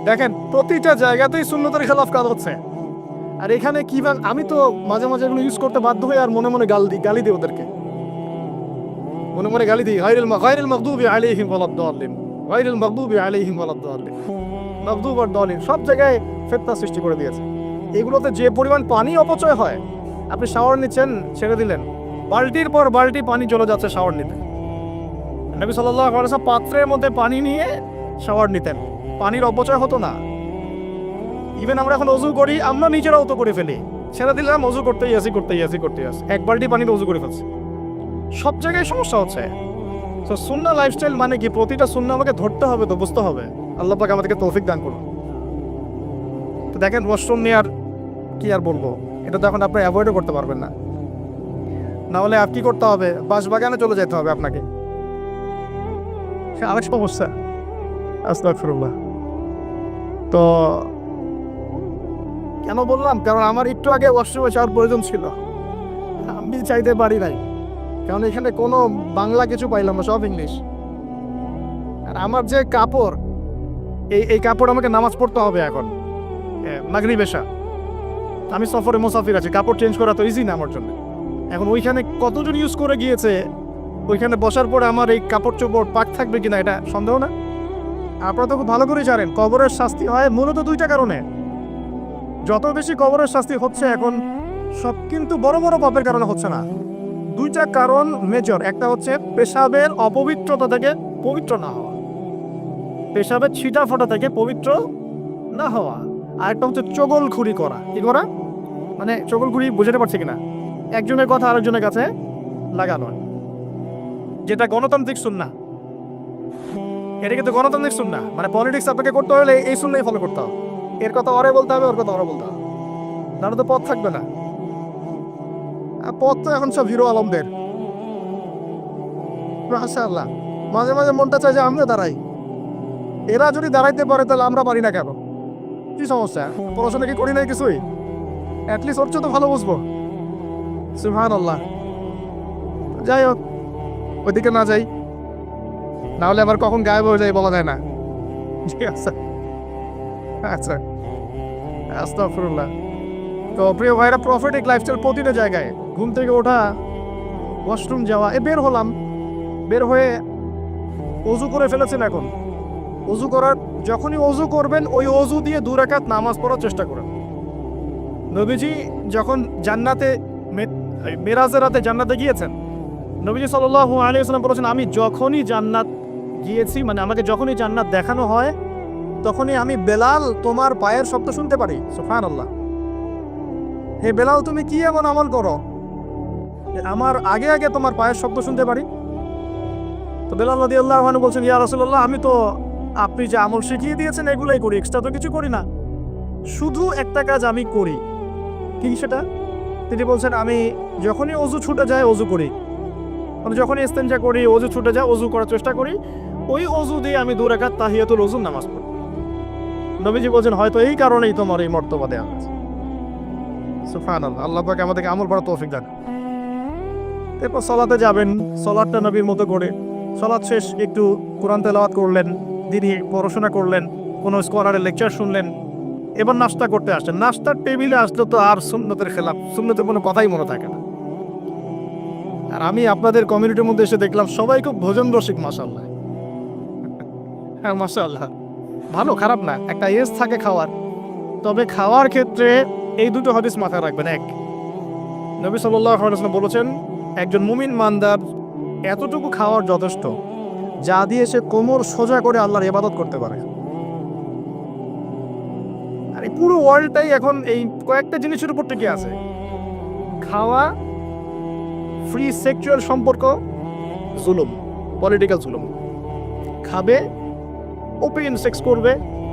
দেখেন, প্রতিটা জায়গাতেই সুন্নতের খেলাফ কাজ হচ্ছে। আর এখানে কিভাবে আমি তো মাঝে এগুলো ইউজ করতে বাধ্য হই, আর মনে গালি দিই ওদেরকে, মনে গালি দিই। গায়রিল মাগদুবি আলাইহিম ওয়ালাদ-দাল্লিন, গায়রিল মাগদুবি আলাইহিম ওয়ালাদ-দাল্লিন। মাগদুব আর দাল্লিন সব জায়গায় ফিতনা সৃষ্টি করে দিয়েছে। এগুলোতে যে পরিমাণ পানি অপচয় হয়, আপনি শাওয়ার নিচ্ছেন, ছেড়ে দিলেন, বালতির পর বালতি পানি চলে যাচ্ছে শাওয়ার নিতে। নবী সাল্লাল্লাহু আলাইহি ওয়াসাল্লাম পাত্রের মধ্যে পানি নিয়ে শাওয়ার নিতেন, পানির অপচয় হতো না। ইভেন আমরা এখন ওযু করি, আমরা নিজেরাও তো করে ফেলি, ছেড়ে দিলাম, ওযু করতেই আসি, 1 বালতি পানিতে ওযু করে ফেলছি। সব জায়গায় সমস্যা হচ্ছে। তো সুন্নাহ লাইফস্টাইল মানে কি? প্রতিটা সুন্নাহ আমাকে ধরতে হবে, তো বুঝতে হবে। আল্লাহ পাক আমাদেরকে তৌফিক দান করুন। তো দেখেন, ওয়াশরুম নিয়ে আর কি আর বলবো, এটা তো এখন আপনি অ্যাভয়েডও করতে পারবেন না। না হলে আর কি করতে হবে? বাগানে চলে যেতে হবে আপনাকে। আরেক সমস্যা, আস্তাগফিরুল্লাহ। তো কেন বললাম? কারণ আমার একটু আগে ওয়াশরুমে যাওয়ার প্রয়োজন ছিল, আমি চাইতে পারি নাই, কারণ এখানে কোনো বাংলা কিছু পাইলাম না, সব ইংলিশ। আর আমার যে কাপড়, এই কাপড় আমাকে নামাজ পড়তে হবে এখন, মাগরিব এশা। আমি সফরে মুসাফির আছি, কাপড় চেঞ্জ করা তো ইজি না আমার জন্য। এখন ওইখানে কতজন ইউজ করে গিয়েছে, ওইখানে বসার পরে আমার এই কাপড় চোপড় পাক থাকবে কিনা এটা সন্দেহ না? আপনারা তো খুব ভালো করে জানেন কবরের শাস্তি হয় মূলত 2টা কারণে। যত বেশি কবরের শাস্তি হচ্ছে এখন, সব কিন্তু বড় পাপের কারণে হচ্ছে না। 2টা কারণ মেজর। একটা হচ্ছে পেশাবের অপবিত্রতা থেকে পবিত্র না হওয়া, পেশাবের ছিটা ফোটা থেকে পবিত্র না হওয়া। আর একটা হচ্ছে চগলখুরি করা। কি করা? মানে চগলখুরি বুঝতে পারছি কিনা, একজনের কথা আরেকজনের কাছে লাগানো, যেটা গণতান্ত্রিক সুন্নাহ। এটা কিন্তু গণতান্ত্রিক সুন্নাহ, মানে পলিটিক্স আপনাকে করতে হলে এই সুন্নাহই ফলো করতে হবে। এর কথা ওরে বলতে হবে, ওর কথা ওরা বলতে হবে, নাহলে তো পথ থাকবে না। আর পথ তো এখন সব হিরো আলমদের। মাশাআল্লাহ, মাঝে মনটা চায় যে আমরা দাঁড়াই। এরা যদি দাঁড়াইতে পারে তাহলে আমরা পারি না কেন? কি সমস্যা? পড়াশোনা কি করি নাই কিছুই? অ্যাটলিস্ট ওর তো ভালো বুঝবো। সুবহানাল্লাহ। যাই হোক, ওইদিকে না যাই, না হলে আবার কখন গায়েব হয়ে যায় বলা যায় না। ঠিক আছে, আচ্ছা, আস্তাগফিরুল্লাহ। তো প্রিয় ভাইরা, প্রফিটিক লাইফস্টাইল প্রতিটা জায়গায়, ঘুম থেকে ওঠা, ওয়াশরুম যাওয়া, বের হলাম, বের হয়ে অজু করে ফেলেছেন, এখন অজু করার যখনই অজু করবেন ওই অজু দিয়ে 2 রাকাত নামাজ পড়ার চেষ্টা করেন। নবীজি যখন জান্নাতে মেরাজের রাতে জান্নাতে গিয়েছেন, নবীজি সাল্লাল্লাহু আলাইহি ওয়াসাল্লাম বলেছেন, আমি যখনই জান্নাত গিয়েছি, মানে আমাকে যখনই জান্নাত দেখানো হয় তখনই আমি বেলাল তোমার পায়ের শব্দ শুনতে পারি। সুবহানাল্লাহ। হে বেলাল, তুমি কি এমন আমল করো আমার আগে আগে তোমার পায়ের শব্দ শুনতে পারি? তো বেলাল রাদিয়াল্লাহু আনহু বলছেন, ইয়া রাসূলুল্লাহ, আমি তো আপনি যে আমল শিখিয়ে দিয়েছেন এগুলাই করি, এক্সট্রা তো কিছু করি না। শুধু একটা কাজ আমি করি। কি সেটা? তিনি বলছেন, আমি যখনই অজু ছুটে যায় অজু করি, আমি যখনই ইস্তেনজা করি, অজু ছুটে যায় অজু করার চেষ্টা করি, ওই অজু দিয়ে আমি 2 রাকাত তাহিয়াতুল ওযু নামাজ পড়ি। নবীজি বলছেন, হয়তো এই কারণেই তোমার এই মর্তবা দেওয়া হয়েছে। সুবহানাল্লাহ। আল্লাহ পাক আমাদেরকে আমল করার তৌফিক দান। এরপর সালাতে যাবেন, সালাতটা নবীর মতো করে, সালাত শেষ একটু কোরআন তেলাওয়াত করলেন, দিনই পড়াশোনা করলেন, কোনো স্কলারের লেকচার শুনলেন, এবার নাস্তা করতে আসছেন। নাস্তার টেবিলে আসলে তো আর সুন্নতের খেলাফ, সুন্নতের কোনো কথাই মনে থাকে না। আর আমি আপনাদের কমিউনিটির মধ্যে এসে দেখলাম সবাই খুব ভোজন রসিক, মাশাআল্লাহ। হ্যাঁ মাশাআল্লাহ, ভালো, খারাপ না, একটা এজ থাকে খাওয়ার। তবে খাওয়ার ক্ষেত্রে এই দুটো হাদিস মাথায় রাখবেন। এক, নবী সাল্লাল্লাহু আলাইহি ওয়াসাল্লাম বলেছেন, একজন মুমিন মানদার এতটুকু খাওয়ার যথেষ্ট যা দিয়ে সে কোমর সোজা করে আল্লাহর ইবাদত করতে পারে। আর এই পুরো ওয়ার্ল্ডটাই এখন এই কয়েকটা জিনিসের উপর টিকে আছে: খাওয়া, ফ্রি সেক্সুয়াল সম্পর্ক, জুলুম, পলিটিক্যাল জুলুম। খাবে, ওপেন সেক্স করবে,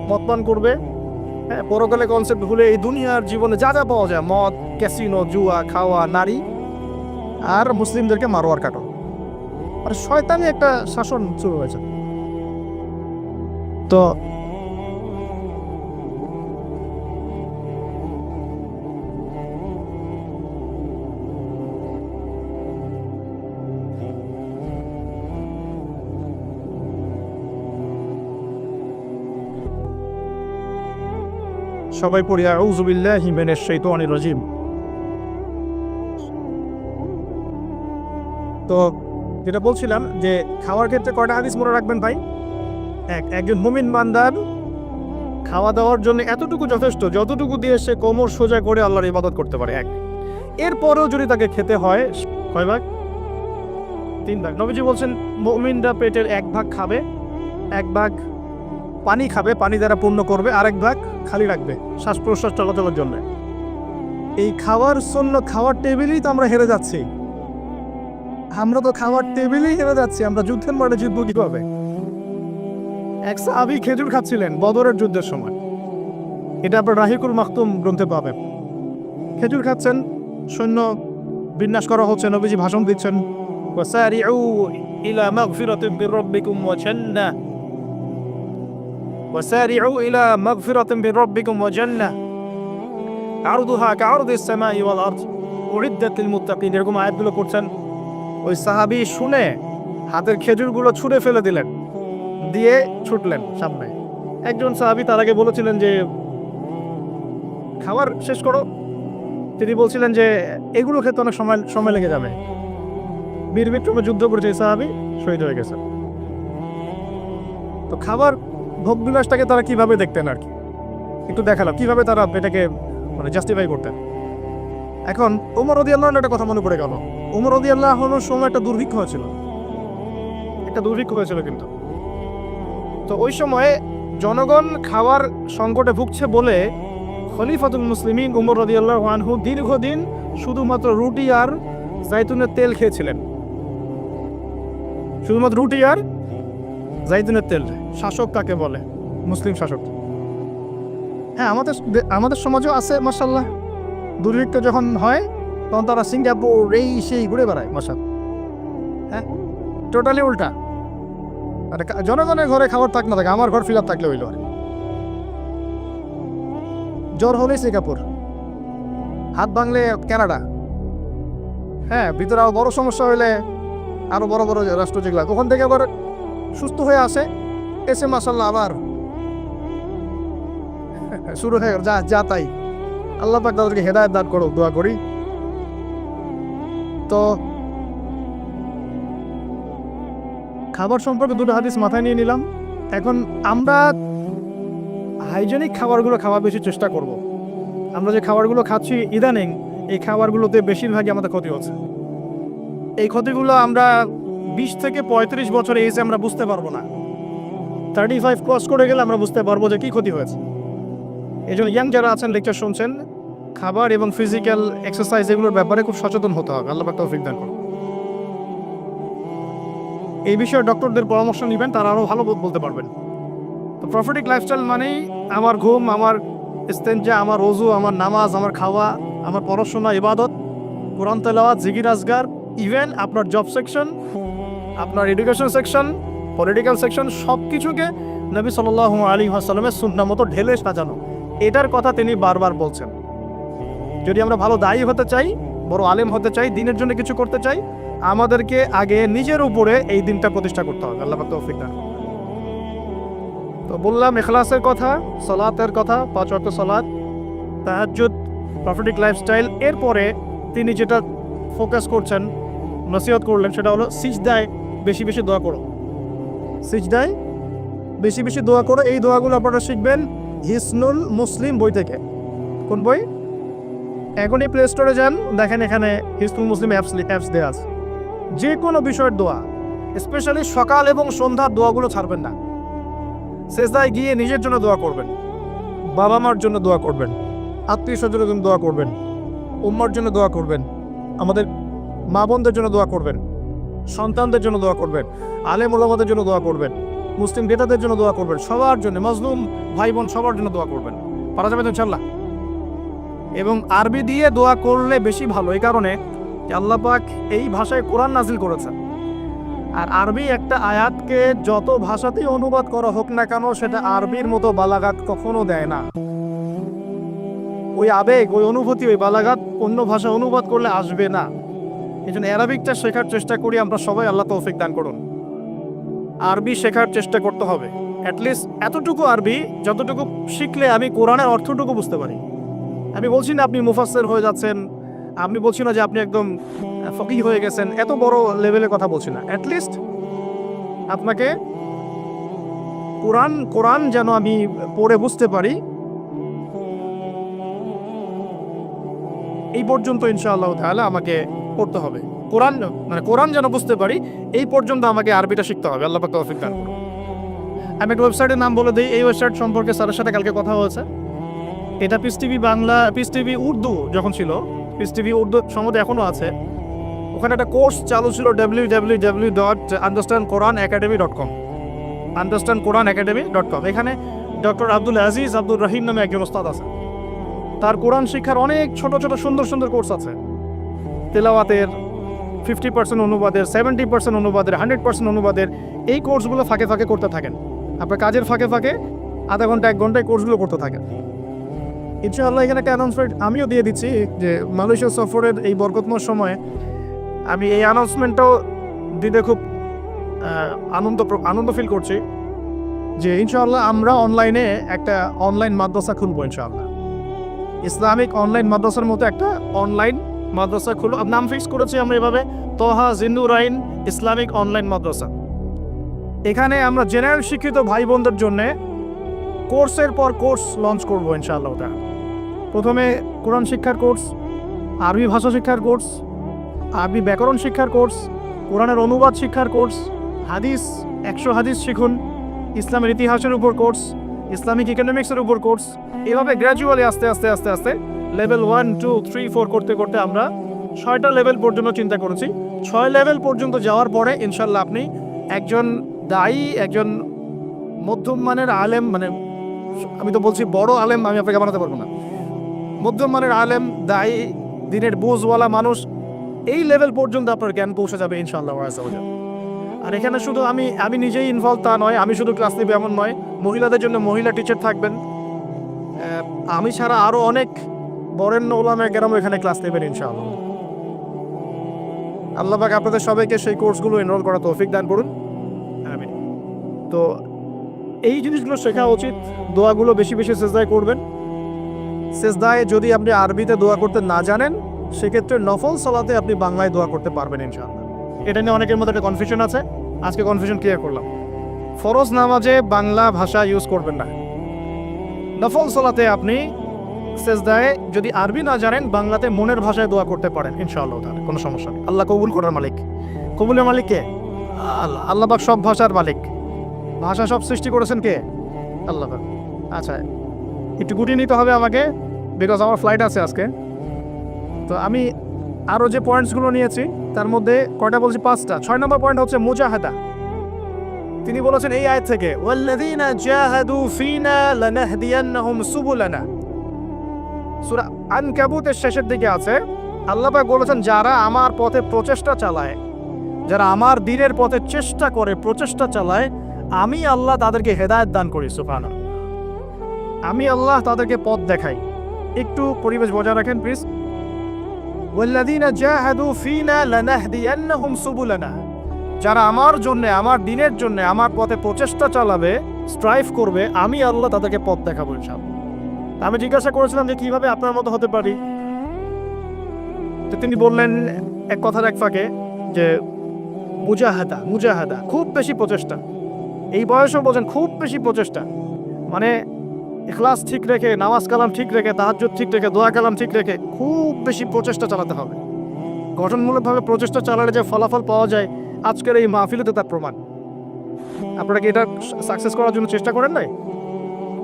মদপান করবে, হ্যাঁ, পরকালে কনসেপ্ট ভুলে এই দুনিয়ার জীবনে যা যা পাওয়া যায়, মদ, ক্যাসিনো, জুয়া, খাওয়া, নারী, আর মুসলিমদেরকে মারোয়ার কাটো। আর শয়তানি একটা শাসন শুরু হয়েছে। তো সবাই পড়ি আউযু বিল্লাহি মিনাশ শাইতানির রাজিম। তো যেটা বলছিলাম যে খাওয়ার ক্ষেত্রে কয়টা হাদিস মনে রাখবেন ভাই? একজন মুমিন বান্দার খাওয়া দাওয়ার জন্য এতটুকু যথেষ্ট যতটুকু দিয়ে সে কোমর সোজা করে আল্লাহর ইবাদত করতে পারে। এক, এরপরেও যদি তাকে খেতে হয়, কয় ভাগ? 3 ভাগ। নবীজি বলছেন, মুমিনরা পেটের 1 ভাগ খাবে, 1 ভাগ পানি খাবে, পানি দ্বারা পূর্ণ করবে, আর 1 ভাগ খালি রাখবে শ্বাস প্রশ্বাস চলাচলের জন্য। এই খাওয়ার জন্য খাওয়ার টেবিলেই তো আমরা হেরে যাচ্ছি। আমরা তো খাওয়ার টেবিলেই হেরে যাচ্ছি। আমরা যুদ্ধের মাঠে জিতবো কিভাবে? এক সাহাবী খেজুর খাচ্ছিলেন বদরের যুদ্ধের সময়, এটা আপনার রাহিকুল মাখতুম গ্রন্থে পাবেন। খেজুর খাচ্ছেন, সৈন্য বিন্যাস করা হচ্ছে, নবীজি ভাষণ দিচ্ছেন, ওয়াসারিউ ইলা মাগফিরাতিন মির রাব্বিকুম ওয়া জান্নাহ, ওয়াসারিউ ইলা মাগফিরাতিন মির রাব্বিকুম ওয়া জান্নাহ আরদুহা কাআরদিস সামাই ওয়াল আরদ উইদ্দাত লিল মুত্তাকিন। এরকম আয়াতগুলো পড়ছেন। ওই সাহাবী শুনে হাতের খেজুরগুলো ছুঁড়ে ফেলে দিলেন, দিয়ে ছুটলেন সামনে। একজন সাহাবী তার আগে বলেছিলেন যে খাবার শেষ করো। তিনি বলছিলেন যে এগুলো খেতে অনেক সময় লেগে যাবে। বীর বিক্রমে যুদ্ধ করেছে এই সাহাবী, শহীদ হয়ে গেছে। তো খাবার ভোগ বিলাসটাকে তারা কিভাবে দেখতেন আর কি একটু দেখালাম, কিভাবে তারা এটাকে মানে জাস্টিফাই করতেন। এখন ওমর রাদিয়াল্লাহু আনহু একটা কথা মনে পড়ে গেল। ওমর রাদিয়াল্লাহু আনহুর সময় একটা দুর্ভিক্ষ হয়েছিল, কিন্তু তো ওই সময়ে জনগণ খাওয়ার সংকটে ভুগছে বলে খলিফাতুল মুসলিমিন ওমর রাদিয়াল্লাহু আনহু দীর্ঘদিন শুধুমাত্র রুটি আর জাইতুনের তেল খেয়েছিলেন। শুধুমাত্র রুটি আর জাইতুনের তেল। শাসক কাকে বলে? মুসলিম শাসক। হ্যাঁ, আমাদের সমাজেও আছে মাশাআল্লাহ। দুর্ভিক্ষ যখন হয় তখন তারা সিঙ্গাপুর এই সেই ঘুরে বেড়ায় মাশাআল্লাহ। হ্যাঁ, টোটালি উল্টা। আর জনগণের ঘরে খাবার থাক না থাকে, আমার ঘর ফিল আপ থাকলে হইল। আর জ্বর হলেই সিঙ্গাপুর, হাত ভাঙলে কানাডা। হ্যাঁ, ভিতরে আরো বড় সমস্যা হইলে আরো বড় বড় রাষ্ট্র যেগুলো, ওখান থেকে আবার সুস্থ হয়ে আসে এসে মাশাআল্লাহ আবার শুরু হয়ে যা তাই। আল্লাহ পাক তাদেরকে হেদায়েত দান করুক, দোয়া করি। তো খাবার সম্পর্কে দুটো হাদিস মাথায় নিয়ে নিলাম। এখন আমরা হাইজেনিক খাবারগুলো খাওয়ার বেশি চেষ্টা করব। আমরা যে খাবারগুলো খাচ্ছি ইদানিং, এই খাবারগুলোতে বেশিরভাগই আমাদের ক্ষতি হচ্ছে। এই ক্ষতিগুলো আমরা 20 থেকে 35 বছর এজে আমরা বুঝতে পারবো না। 35 ক্রস করে গেলে আমরা বুঝতে পারবো যে কী ক্ষতি হয়েছে। এই জন্য ইয়াং যারা আছেন, লেকচার শুনছেন, খাবার এবং ফিজিক্যাল এক্সারসাইজ এগুলোর ব্যাপারে খুব সচেতন হতে হবে। আল্লাহ পাক তৌফিক দান করুন। এই বিষয়ে ডক্টরদের পরামর্শ নেবেন, তারা আরও ভালো বলতে পারবেন। তো প্রফিটিক লাইফস্টাইল মানেই আমার ঘুম, আমার ইস্তেঞ্জা, আমার ওযু, আমার নামাজ, আমার খাওয়া, আমার পড়াশোনা, ইবাদত, কোরআন তেলাওয়াত, জিকির আজগার, ইভেন আপনার জব সেকশন, আপনার এডুকেশন সেকশন, পলিটিক্যাল সেকশন, সব কিছুকে নবী সাল্লাল্লাহু আলাইহি ওয়াসাল্লামের সুন্নাহ মতো ঢেলে সাজানো, এটার কথা তিনি বারবার বলছেন। যদি আমরা ভালো দায়ী হতে চাই, বড় আলেম হতে চাই, দিনের জন্য কিছু করতে চাই, আমাদেরকে আগে নিজের উপরে এই দিনটা প্রতিষ্ঠা করতে হবে। আল্লাহ পাক তৌফিক দান। তো বললাম ইখলাসের কথা, সালাতের কথা, 5 ওয়াক্ত সালাত, তাহাজ্জুদ, প্রফিটিক লাইফস্টাইল। এরপরে তিনি যেটা ফোকাস করছেন, নসিহত করলেন, সেটা হলো সিজদায় বেশি বেশি দোয়া করো। সিজদায় বেশি বেশি দোয়া করো। এই দোয়াগুলো আপনারা শিখবেন হিসনুল মুসলিম বই থেকে। কোন বই? এখনই প্লে স্টোরে যান, দেখেন এখানে হিসনুল মুসলিম অ্যাপস দেওয়া আছে। যে কোনো বিষয়ের দোয়া, স্পেশালি সকাল এবং সন্ধ্যার দোয়াগুলো ছাড়বেন না। সেজদায় গিয়ে নিজের জন্য দোয়া করবেন, বাবা মার জন্য দোয়া করবেন, আত্মীয় স্বজনের জন্য দোয়া করবেন, উম্মার জন্য দোয়া করবেন, আমাদের মা বোনদের জন্য দোয়া করবেন, সন্তানদের জন্য দোয়া করবেন, আলেম ওলামাদের জন্য দোয়া করবেন, মুসলিম নেতাদের জন্য দোয়া করবেন, সবার জন্য, মাজলুম ভাই বোন সবার জন্য দোয়া করবেন। পারা যাবে তো ইনশাআল্লাহ। এবং আরবি দিয়ে দোয়া করলে বেশি ভালো, এই কারণে যে আল্লাহ পাক এই ভাষায় কোরআন নাজিল করেছেন। আর আরবি একটা আয়াতকে যত ভাষাতেই অনুবাদ করা হোক না কেন, সেটা আরবির মতো বালাগাত কখনো দেয় না। ওই আবেগ, ওই অনুভূতি, ওই বালাগাত অন্য ভাষা অনুবাদ করলে আসবে না। এই জন্য অ্যারাবিকটা শেখার চেষ্টা করি আমরা সবাই। আল্লাহ তৌফিক দান করুন। আরবি শেখার চেষ্টা করতে হবে, অ্যাটলিস্ট এতটুকু আরবি যতটুকু শিখলে আমি কোরআনের অর্থটুকু বুঝতে পারি। আমি বলছি না আপনি মুফাসসির হয়ে যাচ্ছেন, আমি বলছি না যে আপনি একদম ফকিহ হয়ে গেছেন, এত বড় লেভেলের কথা বলছি না। অ্যাটলিস্ট আপনাকে কোরআন যেন আমি পড়ে বুঝতে পারি, এই পর্যন্ত ইনশাআল্লাহ তাআলা আমাকে পড়তে হবে। কোরআন যেন বুঝতে পারি, এই পর্যন্ত আমাকে আরবিটা শিখতে হবে। আল্লাহ পাক তৌফিক দান করুন। আমি একটা ওয়েবসাইটের নাম বলে দিই। এই ওয়েবসাইট সম্পর্কে স্যারের সাথে কালকে কথা হয়েছে। এটা piece TV Bangla, piece TV Urdu যখন ছিল, পিস টিভি উর্দু সম্বন্ধে এখনও আছে। ওখানে একটা কোর্স চালু ছিল www.understandquranacademy.com, understandquranacademy.com। এখানে ডক্টর আব্দুল আজিজ আব্দুর রহিম নামে একজন ওস্তাদ আছে। তার কোরআন শিক্ষার অনেক ছোট ছোট সুন্দর সুন্দর কোর্স আছে। তেলাওয়াতের 50% অনুবাদের, 70% অনুবাদের, 100% অনুবাদের। এই কোর্সগুলো ফাঁকে ফাঁকে করতে থাকেন। আপনার কাজের ফাঁকে ফাঁকে আধা ঘন্টা 1 ঘন্টায় কোর্সগুলো করতে থাকেন। ইনশাআল্লাহ এখানে একটা অ্যানাউন্সমেন্ট আমিও দিয়ে দিচ্ছি যে মালয়েশিয়া সফরের এই বরকতময় সময়ে আমি এই অ্যানাউন্সমেন্টটাও দিতে খুব আনন্দ ফিল করছি যে ইনশাআল্লাহ আমরা অনলাইনে একটা অনলাইন মাদ্রাসা খুলবো। ইনশাআল্লাহ ইসলামিক অনলাইন মাদ্রাসার মতো একটা অনলাইন মাদ্রাসা খুলব। নাম ফিক্স করেছি আমরা এভাবে, তোহা জিন্নুরাইন ইসলামিক অনলাইন মাদ্রাসা। এখানে আমরা জেনারেল শিক্ষিত ভাই বোনদের জন্য কোর্সের পর কোর্স লঞ্চ করবো ইনশাআল্লাহ। প্রথমে কোরআন শিক্ষার কোর্স, আরবি ভাষা শিক্ষার কোর্স, আরবি ব্যাকরণ শিক্ষার কোর্স, কোরআনের অনুবাদ শিক্ষার কোর্স, হাদিস 100 হাদিস শিখুন, ইসলামের ইতিহাসের উপর কোর্স, ইসলামিক ইকোনমিক্সের উপর কোর্স। এভাবে গ্র্যাজুয়ালি আস্তে আস্তে আস্তে আস্তে লেভেল 1, 2, 3, 4 করতে করতে আমরা 6টা লেভেল পর্যন্ত চিন্তা করেছি। 6 লেভেল পর্যন্ত যাওয়ার পরে ইনশাল্লাহ আপনি একজন দায়ী, একজন মধ্যম মানের আলেম, মানে আমি তো বলছি বড় আলেম আমি আপনাকে বানাতে পারবো না, মধ্যম মানের আলেম, দায়ী, দিনের বুঝওয়ালা মানুষ, এই লেভেল পর্যন্ত আপনার জ্ঞান পৌঁছে যাবে ইনশাআল্লাহ। আর এখানে শুধু আমি নিজেই ইনভলভ তা নয়, আমি শুধু ক্লাস নেব এমন নয়, মহিলাদের জন্য মহিলা টিচার থাকবেন। আমি ছাড়া আরও অনেক বরেণ্য ওলামায়ে কেরাম এখানে ক্লাস নেবেন ইনশাআল্লাহ। আল্লাহ পাক আপনাদের সবাইকে সেই কোর্সগুলো এনরোল করা তৌফিক দান করুন। আমিন। তো এই জিনিসগুলো শেখা উচিত। দোয়াগুলো বেশি বেশি সেজদায় করবেন। সেজদায় যদি আপনি আরবিতে দোয়া করতে না জানেন, সেক্ষেত্রে নফল সালাতে আপনি বাংলায় দোয়া করতে পারবেন ইনশাআল্লাহ। এটা নিয়ে অনেকের মধ্যে একটা কনফিউশন আছে। আজকে কনফিউশন ক্লিয়ার করলাম। ফরজ নামাজে বাংলা ভাষা ইউজ করবেন না। নফল সালাতে আপনি সেজদায় যদি আরবি না জানেন বাংলাতে মনের ভাষায় দোয়া করতে পারেন ইনশাআল্লাহ তাআলা, কোনো সমস্যা নেই। আল্লাহ কবুল করার মালিক। কবুলের মালিক কে? আল্লাহ। আল্লাহ পাক সব ভাষার মালিক। ভাষা সব সৃষ্টি করেছেন কে? আল্লাহ পাক। আচ্ছা, একটু গুটিয়ে নিতে হবে আমাকে, বিকজ আমার ফ্লাইট আছে আজকে। তো আমি আরও যে পয়েন্টসগুলো নিয়েছি তার মধ্যে কয়টা বলছি? 5টা। 6 নম্বর পয়েন্ট হচ্ছে মুজাহাদা। তিনি বলেছেন এই আয়াত থেকে, ওয়াল্লাযীনা জাহাদু ফিনা লানাহদিয়ান্নাহুম সুবুলানা। সূরা আনকাবুতের শেষের দিকে আছে, আল্লাহ পাক বলেছেন যারা আমার পথে প্রচেষ্টা চালায়, যারা আমার দ্বীনের পথে চেষ্টা করে, প্রচেষ্টা চালায়, আমি আল্লাহ তাদেরকে হেদায়েত দান করি। সুবহানাল্লাহ। আমি আল্লাহ তাদেরকে পথ দেখাই। একটু পরিবেশ বজায় রাখেন প্লিজ। ওয়াল্লাযীনা জাহাদু ফিনা লানাহদিয়ান্নাহুম সুবুলানা। যারা আমার জন্য, আমার দ্বীনের জন্য, আমার পথে প্রচেষ্টা চালাবে, স্ট্রাইভ করবে, আমি আল্লাহ তাদেরকে পথ দেখাবো ইনশাআল্লাহ। আমি জিজ্ঞাসা করেছিলাম যে কিভাবে আপনার মতো হতে পারি, তো তিনি বললেন এক কথার এক ফাঁকে যে মুজাহাদা, মুজাহাদা, খুব বেশি প্রচেষ্টা। এই বয়সেও বলছেন খুব বেশি প্রচেষ্টা, মানে ইখলাস ঠিক রেখে, নামাজ কালাম ঠিক রেখে, তাহাজ্জুদ ঠিক রেখে, দোয়া কালাম ঠিক রেখে খুব বেশি প্রচেষ্টা চালাতে হবে। গঠনমূলকভাবে প্রচেষ্টা চালালে যে ফলাফল পাওয়া যায় আজকের এই মাহফিলেতে তার প্রমাণ। আপনারা কি এটা সাকসেস করার জন্য চেষ্টা করেন নাই?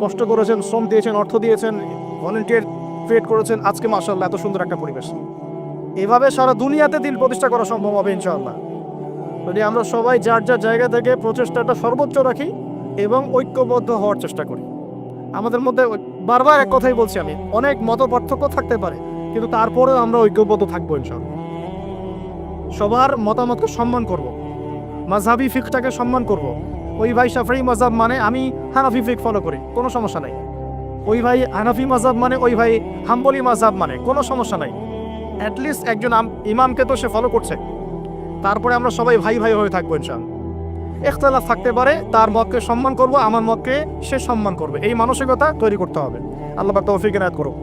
কষ্ট করেছেন, শ্রম দিয়েছেন, অর্থ দিয়েছেন, ভলেন্টিয়ার ক্রিয়েট করেছেন, আজকে মাশাআল্লাহ এত সুন্দর একটা পরিবেশ। এভাবে সারা দুনিয়াতে দিন প্রতিষ্ঠা করা সম্ভব হবে ইনশাআল্লাহ, যদি আমরা সবাই যার যার জায়গা থেকে প্রচেষ্টাটা সর্বোচ্চ রাখি এবং ঐক্যবদ্ধ হওয়ার চেষ্টা করি। আমাদের মধ্যে বারবার এক কথাই বলছি আমি, অনেক মত পার্থক্য থাকতে পারে, কিন্তু তারপরেও আমরা ঐক্যবদ্ধ থাকবো ইনশাআল্লাহ। সবার মতামতকে সম্মান করব, মাযহাবি ফিকহটাকে সম্মান করব। ওই ভাই শাফিঈ মাযহাব মানে আমি হানাফি ফিকহ ফলো করি, কোনো সমস্যা নাই। ওই ভাই হানাফি মাযহাব মানে ওই ভাই হাম্বলি মাযহাব মানে, কোনো সমস্যা নাই। অ্যাটলিস্ট একজন ইমামকে তো সে ফলো করছে, তারপরে আমরা সবাই ভাই ভাই হয়ে থাকবো ইনশাআল্লাহ। ইখতিলাফ থাকতে পারে, তার মতকে সম্মান করব, আমার মতকে সে সম্মান করবে, এই মানসিকতা তৈরি করতে হবে। আল্লাহ পাক তৌফিক এনায়েত করুক।